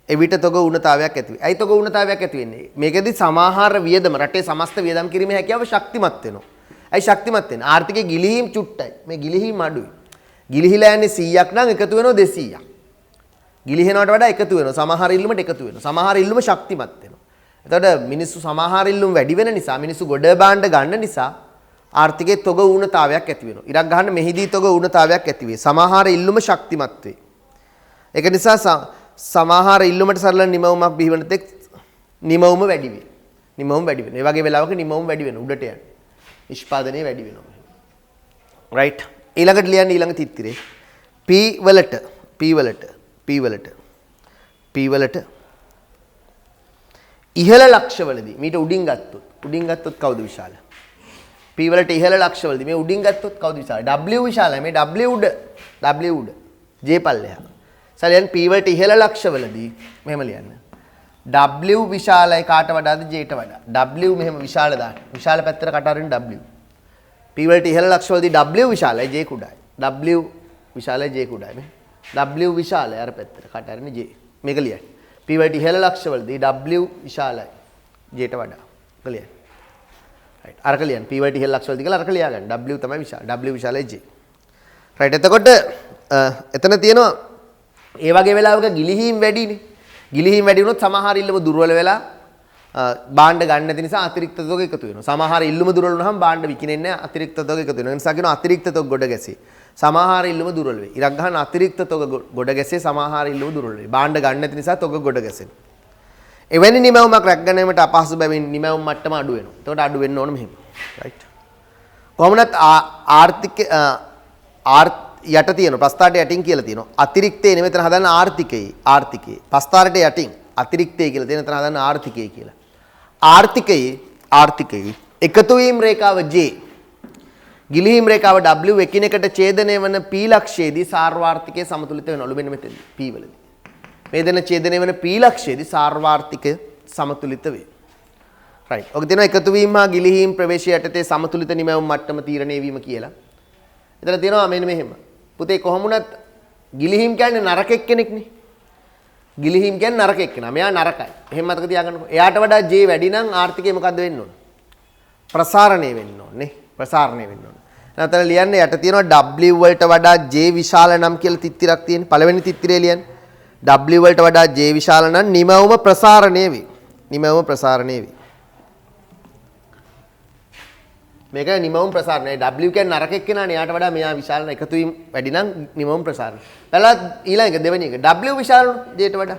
ඇයි තොග ඌනතාවයක් ඇති වෙන්නේ? මේකෙදි සමාහාර වියදම රටේ සමස්ත වියදම් කිරීමේ හැකියාව ශක්තිමත් වෙනවා. ඇයි ශක්තිමත් වෙන්නේ? ආර්ථිකයේ ගිලිහීම් චුට්ටයි. මේ ගිලිහීම් අඩුයි. ගිලිහිලා යන්නේ 100ක් නම් එකතු වෙනවා 200ක්. ගිලිහෙනවට වඩා එකතු වෙනවා. සමහර ඉල්ලුමට එකතු වෙනවා. සමහර ඉල්ලුම ශක්තිමත් වෙනවා. එතකොට මිනිස්සු සමහර ඉල්ලුම් වැඩි වෙන නිසා මිනිස්සු ගොඩ භාණ්ඩ ගන්න නිසා ආර්ථිකයේ තොග ඌනතාවයක් ඇති වෙනවා. ඉරක් ගන්න මෙහිදී තොග ඌනතාවයක් ඇති වේ. සමහර ඉල්ලුම ශක්තිමත් වේ. ඒක නිසා සමහර ඉල්ලුමට සරල නිමවුමක් බිහිවන තෙක් නිමවුම වැඩි වේ. ඒ වගේ වෙලාවක නිමවුම වැඩි වෙනවා. උඩට යන නිෂ්පාදනය වැඩි වෙනවා. right. ඊළඟට ලියන්න ඊළඟ තිත්තිරේ p වලට ඉහළ ලක්ෂවලදී මීට උඩින් ගත්තොත් කවුද විශාල? p වලට ඉහළ ලක්ෂවලදී මේ උඩින් ගත්තොත් කවුද විශාල? w විශාලයි. මේ w උඩ j පල්ලෙහා. සරියන් p වලට ඉහළ ලක්ෂවලදී මෙහෙම ලියන්න. w විශාලයි කාට වඩාද? j ට වඩා. w මෙහෙම විශාල දාන්න. විශාල පැත්තට කට අරින්න w. p වලට ඉහළ ලක්ෂවලදී w විශාලයි j කුඩායි. w විශාලයි j කුඩායි. මේ w විශාලයි අර පැත්තට කට අරින්න j. මේක ලියන්න. p වලට ඉහළ ලක්ෂවලදී w විශාලයි j ට වඩා. ලියන්න. right. අරක ලියන්න. p වලට ඉහළ ලක්ෂවලදී කියලා අරක ලියා ගන්න. w තමයි විශාල. w විශාලයි j. right. එතකොට එතන තියෙනවා ඒ වගේ වෙලාවක ගිලිහීම් වැඩිනේ. ගිලිහීම් වැඩි වුණොත් සමහර ඉල්ලුම දුර්වල වෙලා භාණ්ඩ ගන්න නැති නිසා අතිරික්ත තොග එකතු වෙනවා. සමහර ඉල්ලුම දුර්වල වුණාම භාණ්ඩ විකිනෙන්නේ නැහැ. අතිරික්ත තොග එකතු වෙනවා. ඒ නිසා කියනවා අතිරික්ත තොග ගොඩ ගැසේ. සමහර ඉල්ලුම දුර්වල වේ. ඉරක් ගන්න අතිරික්ත තොග ගොඩ ගැසේ සමහර ඉල්ලුම දුර්වල වේ. භාණ්ඩ ගන්න නැති නිසා තොග ගොඩ ගැසෙනවා. එවැනි නිමවුමක් රැක ගැනීමට අපහසු බැවින් නිමවුම් මට්ටම අඩු වෙනවා. එතකොට අඩු වෙන්න ඕන මෙහෙම. right. කොහොමනත් ආර්ථික යට තියෙන ප්‍රස්ථාරයට යටින් කියලා තියෙනවා. අතිරික්තේ නෙමෙයි මෙතන හදන්න ආර්ථිකේ. ප්‍රස්ථාරයට යටින් අතිරික්තේ කියලා තියෙන තැන හදන්න ආර්ථිකේ කියලා. ආර්ථිකයේ එකතු වීම රේඛාව J ගිලිහීම් රේඛාව W එකිනෙකට ඡේදනය වන P ලක්ෂයේදී සාර්වාර්ථිකයේ සමතුලිත වෙනවලු මෙන්න මෙතනදී P වලදී. මේ දෙන ඡේදනය වන P ලක්ෂයේදී සාර්වාර්ථිකය සමතුලිත වේ. right. ඔක දෙනවා එකතු වීම හා ගිලිහීම් ප්‍රවේශය යටතේ සමතුලිත නිමැවුම් මට්ටම තීරණය වීම කියලා. එතන තියෙනවා මෙන්න මෙහෙම. පුතේ කොහොමුණත් ගිලිහීම් කියන්නේ නරක එක්කෙනෙක්නේ. ගිලිහීම් කියන්නේ නරක එක්කෙනා. මෙයා නරකයි. එහෙම මතක තියාගන්නකො. එයාට වඩා J වැඩි නම් ආර්ථිකය මොකද්ද වෙන්න ඕන? ප්‍රසාරණය වෙන්න ඕනේ. නැතර ලියන්න යට තියෙනවා W වලට වඩා J විශාල නම් කියලා තිත්තිරක් තියෙන. පළවෙනි තිත්තිරේ ලියන්න. W වලට වඩා J විශාල නම් නිමවුම ප්‍රසාරණය වේ. නිමවුම ප්‍රසාරණය වේ. මේක නිමවුම් ප්‍රසාරණය. W කියන්නේ නරක එක්කෙනානේ. යාට වඩා මෙයා විශාල නම් එකතු වීම වැඩි නම් නිමවුම් ප්‍රසාරණය. බලලා ඊළඟ දෙවෙනි එක W විශාල Jට වඩා.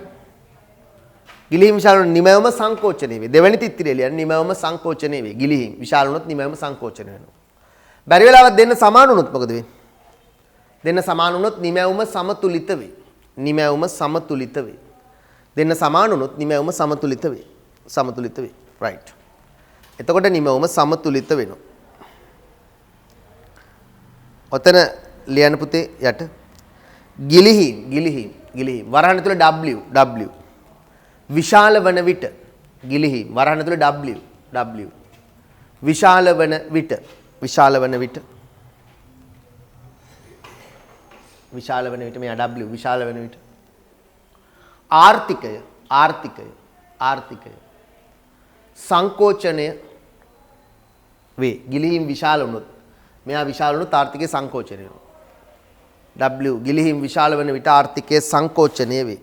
ගිලිහිම් විශාල නිමවුම සංකෝචනය වේ. දෙවෙනි තිත්තිරේ ලියන්න නිමවුම සංකෝචනය වේ. ගිලිහිම් විශාල වුණොත් නිමවුම සංකෝචනය වෙනවා. බැරි වෙලාවත් දෙන්න සමාන වුණොත් මොකද වෙන්නේ? දෙන්න සමාන වුණොත් නිමවුම සමතුලිත වේ. නිමවුම සමතුලිත වේ. දෙන්න සමාන වුණොත් නිමවුම සමතුලිත වේ. සමතුලිත වේ. right. එතකොට නිමවුම සමතුලිත වෙනවා. ඔතන ලියන්න පුතේ යට ගිලිහිම් වරහන් තුල W විශාල වන විට ගිලිහිම් වරහන් තුල W විශාල වන විට මෙයා W විශාල වන විට ආර්ථිකය සංකෝචනය වේ. ගිලිහිම් විශාල වුණොත් මෙයා විශාල වුණොත් ආර්ථිකය සංකෝචනය වෙනවා. W ගිලිහිම් විශාල වන විට ආර්ථිකය සංකෝචනය වේ.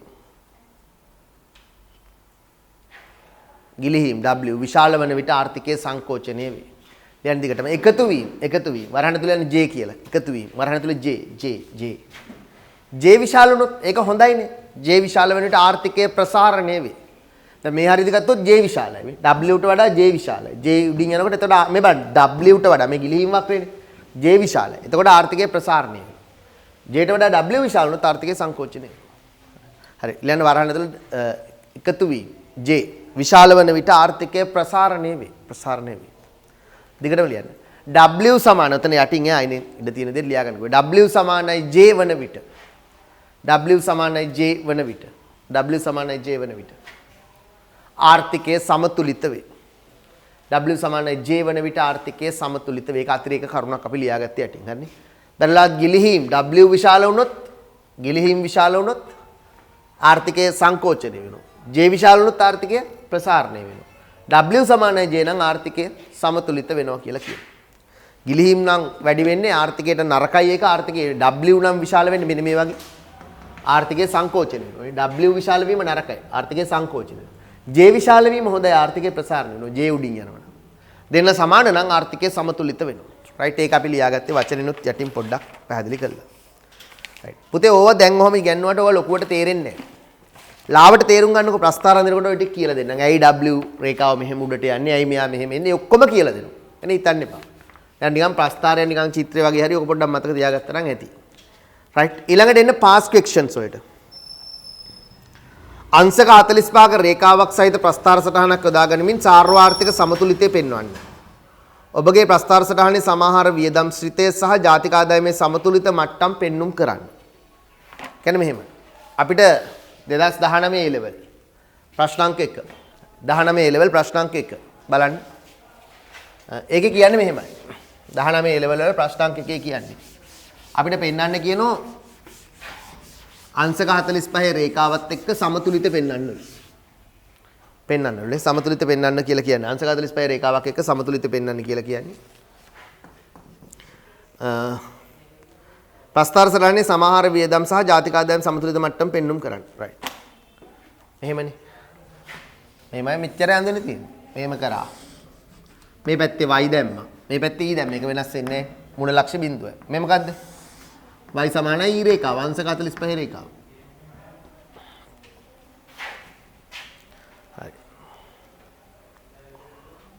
ගිලිහිම් W විශාල වන විට ආර්ථිකය සංකෝචනය වේ. දැන් දිගටම එකතු වීම වරහන් තුල යන J කියලා. එකතු වීම වරහන් තුල J විශාල වුණොත් ඒක හොඳයිනේ. J විශාල වෙන විට ආර්ථිකය ප්‍රසාරණය වේ. දැන් මේ හරියට ගත්තොත් J විශාලයි. W ට වඩා J විශාලයි. J උඩින් යනකොට එතකොට මේ බලන්න W ට වඩා මේ ගිලිහිම් වක්‍රේනේ. J විශාලයි. එතකොට ආර්ථිකය ප්‍රසාරණය වෙනවා. J ට වඩා W විශාල වුණොත් ආර්ථිකය සංකෝචනය වෙනවා. හරි. ඊළඟ වරහන් තුල එකතු වීම J විශාල වන විට ආර්ථිකය ප්‍රසාරණය වේ. දිගටම ලියන්න. W සමාන ඔතන යටින් එයිනේ ඉඳ තියෙන දේ ලියා ගන්නකෝ. W සමානයි J වන විට. ආර්ථිකය සමතුලිත වේ. W සමානයි J වන විට ආර්ථිකය සමතුලිත වේ. ඒක අතිරේක කරුණක් අපි ලියාගත්තේ යටින්. හරිනේ. දැන්ලා ගිලිහිම් W විශාල වුණොත් ආර්ථිකය සංකෝචනය වෙනවා. J විශාල වුණොත් ආර්ථිකය ප්‍රසාරණය වෙනවා. W සමානයි J නම් ආර්ථිකය සමතුලිත වෙනවා කියලා කියනවා. ගිලිහිම් නම් වැඩි වෙන්නේ ආර්ථිකයට නරකයි එක ආර්ථිකයේ W නම් විශාල වෙන්නේ මෙන්න මේ වගේ ආර්ථිකය සංකෝචනය වෙනවා. W විශාල වීම නරකයි. ආර්ථිකය සංකෝචනය වෙනවා. J විශාල වීම හොඳයි. ආර්ථිකය ප්‍රසාරණය වෙනවා. J උඩින් යනවා. දෙන්න සමාන නම් ආර්ථිකය සමතුලිත වෙනවා. රයිට් ඒක අපි ලියාගත්තේ වචනිනුත් යටින් පොඩ්ඩක් පැහැදිලි කළා. රයිට් පුතේ ඕවා දැන් ඔහම ඉගෙනුවාට ඕවා ලොකුවට තේරෙන්නේ නැහැ. ලාවට තේරුම් ගන්නකො ප්‍රස්ථාර අඳිනකොට ඔය ටික කියලා දෙන්නම්. ඇයි W රේඛාව මෙහෙම උඩට යන්නේ? ඇයි මෙයා මෙහෙම එන්නේ? ඔක්කොම කියලා දෙනවා. එනේ හිතන්න එපා. දැන් නිකන් ප්‍රස්ථාරය නිකන් චිත්‍රය වගේ හරි ඔක පොඩ්ඩක් මතක තියාගත්තා නම් ඇති. රයිට් ඊළඟට එන්න past questions වලට. අංශක 45ක රේඛාවක් සහිත ප්‍රස්ථාර සටහනක් යොදා ගනිමින් සාර්වාර්ථික සමතුලිතය පෙන්වන්න. ඔබගේ ප්‍රස්ථාර සටහනේ සමාහාර වියදම් ශ්‍රිතය සහ ජාතික ආදායමේ සමතුලිත මට්ටම් පෙන්눔 කරන්න. කියන්නේ මෙහෙම. අපිට 2019 A level ප්‍රශ්නාංක 1 19 A level ප්‍රශ්නාංක 1 බලන්න. ඒකේ කියන්නේ මෙහෙමයි. 19 A level වල ප්‍රශ්නාංක 1 කියන්නේ අපිට පෙන්වන්න කියනෝ අංශක 45 රේඛාවත් එක්ක සමතුලිත පෙන්වන්න ඕනේ. සමතුලිත පෙන්වන්න කියලා කියන්නේ අංශක 45 රේඛාවක් එක්ක සමතුලිත පෙන්වන්න කියලා කියන්නේ. ප්‍රස්ථාර සටහනේ සමාහාර වියදම් සහ ජාතික ආදායම් සමතුලිත මට්ටම පෙන්눔 කරන්න. රයිට්. මෙහෙමනේ. මෙහෙමයි මෙච්චර යන්දනේ තියෙන්නේ. මෙහෙම කරා. මේ පැත්තේ y දැම්මා. මේ පැත්තේ e දැම්ම. මේක වෙනස් වෙන්නේ නැහැ. මුණ ලක්ෂ බිඳුව. මේ මොකද්ද? y සමානයි e රේඛාව. අංශක 45 රේඛාව. හරි.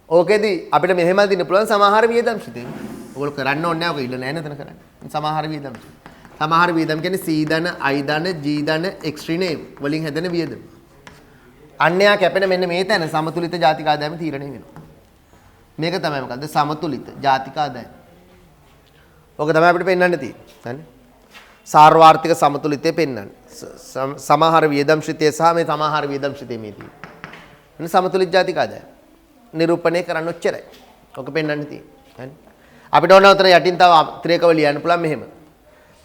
ඕකෙදි අපිට මෙහෙම දින්න පුළුවන් සමාහාර වියදම් සිතේ. ඔයගොල්ලෝ කරන්න ඕනේ නැහැ. ඔක ඉල්ල නැහැ නේද කරන්නේ. සමාහාර වියදම්. සමාහාර වියදම් කියන්නේ C ධන, I ධන, G ධන, X ඍණේ වලින් හැදෙන වියදම්. අන්‍යයා කැපෙන මෙන්න මේ තැන සමතුලිත ජාතික ආදායම තීරණය වෙනවා. මේක තමයි මොකද්ද? සමතුලිත ජාතික ආදායම. ඔක තමයි අපිට පෙන්වන්න තියෙන්නේ. හරි. සාර්වාර්ථික සමතුලිතය පෙන්වන්න. සමාහාර වියදම් ශ්‍රිතය සහ මේ සමාහාර වියදම් ශ්‍රිතය මේ තියෙන්නේ. එන්න සමතුලිත ජාතික ආදායම. නිරූපණය කරන්න ඔච්චරයි. ඔක පෙන්වන්න තියෙන්නේ. හරි. අපිට ඕන උතර යටින් තව අතිරේකව ලියන්න පුළුවන් මෙහෙම.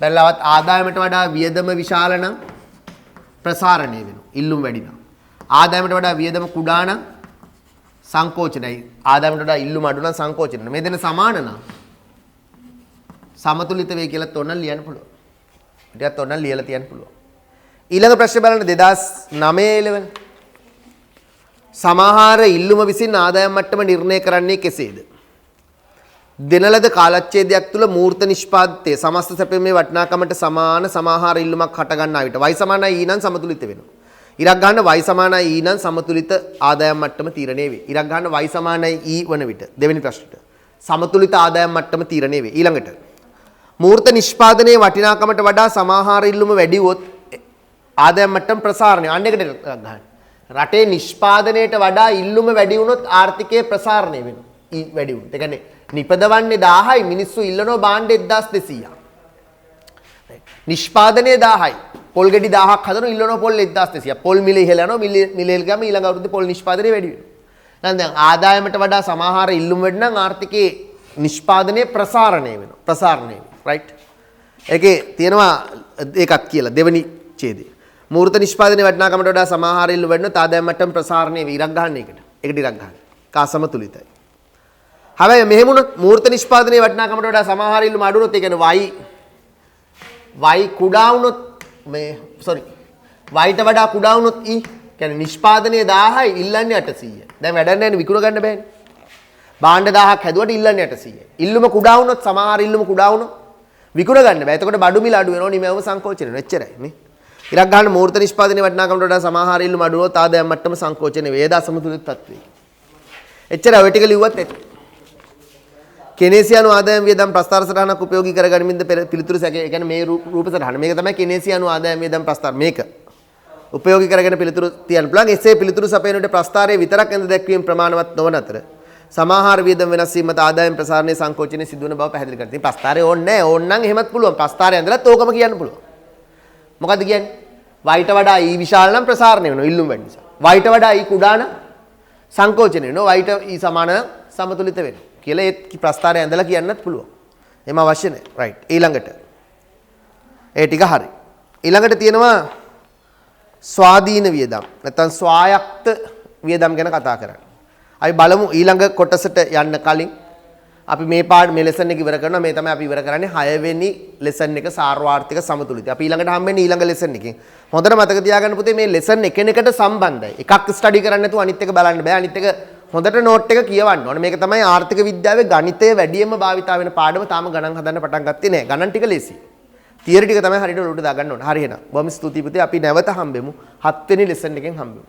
බැලුවත් ආදායමට වඩා වියදම විශාල නම් ප්‍රසාරණය වෙනවා. ඉල්ලුම් වැඩි නම්. ආදායමට වඩා වියදම කුඩා නම් සංකෝචනයි. ආදායමට වඩා ඉල්ලුම අඩු නම් සංකෝචන. මේ දෙන සමාන නම් සමතුලිත වේ කියලා තොරණ ලියන්න පුළුවන්. ටිකක් තොරණ ලියලා තියන්න පුළුවන්. ඊළඟ ප්‍රශ්නේ බලන්න 2009 11. සමහර ඉල්ලුම විසින් ආදායම් මට්ටම නිර්ණය කරන්නේ කෙසේද? දෙන ලද කාලච්ඡේදයක් තුල මූර්ත නිෂ්පාදිතයේ සමස්ත සැපීමේ වටිනාකමට සමාන සමහර ඉල්ලුමක් හට ගන්නා විට y සමානයි e නම් සමතුලිත වෙනවා. ඉරක් ගන්න y සමානයි e නම් සමතුලිත ආදායම් මට්ටම තීරණය වේ. ඉරක් ගන්න y සමානයි e වන විට දෙවෙනි ප්‍රශ්නෙට සමතුලිත ආදායම් මට්ටම තීරණය වේ. ඊළඟට මූර්ත නිෂ්පාදනයේ වටිනාකමට වඩා සමහර ඉල්ලුම වැඩි වොත් ආදායම් මට්ටම ප්‍රසාරණය. අන්න එකට ගන්න. රටේ නිෂ්පාදනයට වඩා ඉල්ලුම වැඩි වුණොත් ආර්ථිකය ප්‍රසාරණය වෙනවා. වැඩි වුණොත්. ඒ කියන්නේ නිපදවන්නේ 1000යි මිනිස්සු ඉල්ලනවා භාණ්ඩ 1200ක්. නිෂ්පාදනයේ 1000යි. පොල් ගෙඩි 1000ක් හදනවා ඉල්ලනවා පොල් 1200ක්. පොල් මිල ඉහළ යනවා මිල ගම ඊළඟ අවුරුද්දේ පොල් නිෂ්පාදනය වැඩි වෙනවා. දැන් ආදායමට වඩා සමහර ඉල්ලුම් වැඩි නම් ආර්ථිකයේ නිෂ්පාදනයේ ප්‍රසාරණය වෙනවා. ප්‍රසාරණය වෙනවා. රයිට්. ඒකේ තියෙනවා ඒකක් කියලා දෙවෙනි ඡේදය. මූර්ත නිෂ්පාදනයේ වටිනාකමට වඩා සමහර ඉල්ලුම් වැඩි නම් ආදායම මට්ටම ප්‍රසාරණය වේ. ඉරක් ගන්න එකට. ඒකට ඉරක් ගන්න. කා සමතුලිතයි. හැබැයි මෙහෙම වුණොත් මූර්ත නිෂ්පාදනයේ වටිනාකමට වඩා සමහර ඉල්ලුම් අඩු වුණොත් ඒ කියන්නේ y කුඩා වුණොත් මේ y ට වඩා කුඩා වුණොත් e කියන්නේ නිෂ්පාදනයේ 1000යි ඉල්ලන්නේ 800යි. දැන් වැඩක් නැහැ නේ විකුණ ගන්න බෑනේ. භාණ්ඩ 1000ක් හැදුවට ඉල්ලන්නේ 800යි. ඉල්ලුම කුඩා වුණොත් සමහර ඉල්ලුම කුඩා වුණොත් විකුණ ගන්න බෑ. එතකොට බඩු මිල අඩු වෙනවා නිමැවුම සංකෝචන වෙනවා. එච්චරයි නේ. ඉරක් ගන්න මූර්ත නිෂ්පාදනයේ වටිනාකමට වඩා සමහර ඉල්ලුම අඩු වුණොත් ආදායම් මට්ටම සංකෝචන වේ. ඒදා සමතුලිත තත්ත්වය. එච්චරයි ඔය ටික ලිව්වත් එච්චරයි. කෙනේසියානු ආදායම් වියදම් ප්‍රස්තාර සටහනක් උපයෝගී කරගනිමින්ද පිළිතුරු සැකේ. ඒ කියන්නේ මේ රූප සටහන. මේක තමයි කෙනේසියානු ආදායම් වියදම් ප්‍රස්තාර. මේක උපයෝගී කරගෙන පිළිතුරු තියන්න පුළුවන්. එසේ පිළිතුරු සපයන විට ප්‍රස්තාරයේ විතරක් ඇඳ දැක්වීම ප්‍රමාණවත් නොවන අතර සමහර වියදම් වෙනස් වීමත් ආදායම් ප්‍රසාරණයේ සංකෝචනයේ සිදුවන බව පැහැදිලි කරනවා. ඉතින් ප්‍රස්තාරය ඕනේ නැහැ. ඕනනම් එහෙමත් පුළුවන්. ප්‍රස්තාරය ඇඳලත් ඕකම කියන්න පුළුවන්. මොකද්ද කියන්නේ? y ට වඩා e විශාල නම් ප්‍රසාරණය වෙනවා. ඉල්ලුම් වැඩි නිසා. y ට වඩා e කුඩා නම් සංකෝචනය වෙනවා. y ට e සමාන සමතුලිත වෙනවා. කියලා ඒ ප්‍රස්තාරය ඇඳලා කියන්නත් පුළුවන්. එහෙම අවශ්‍ය නැහැ. රයිට්. ඊළඟට ඒ ටික හරි. ඊළඟට තියෙනවා ස්වාධීන වියදම්. නැත්නම් ස්වායක්ත වියදම් ගැන කතා කරන්නේ. අපි බලමු ඊළඟ කොටසට යන්න කලින් අපි මේ ලෙසන් එක ඉවර කරනවා. මේ තමයි අපි ඉවර කරන්නේ 6 වෙනි ලෙසන් එක සාර්වාර්ථික සමතුලිතය. අපි ඊළඟට හම්බෙන්නේ ඊළඟ ලෙසන් එකෙන්. හොඳට මතක තියාගන්න පුතේ මේ ලෙසන් එකිනෙකට සම්බන්ධයි. එකක් ස්ටඩි කරන්න නැතුව අනිත් එක බලන්න බෑ. අනිත් එක හොඳට නෝට් එක කියවන්න ඕනේ. මේක තමයි ආර්ථික විද්‍යාවේ ගණිතය වැඩියෙන්ම භාවිතා වෙන පාඩම. තාම ගණන් හදන්න පටන් ගත්තේ නැහැ. ගණන් ටික ලේසියි. තියරි ටික තමයි හරියට උඩට දාගන්න ඕනේ. හරි එහෙනම්. බොහොම ස්තුතියි පුතේ. අපි නැවත හම්බෙමු. 7 වෙනි ලෙසන් එකෙන් හම්බෙමු.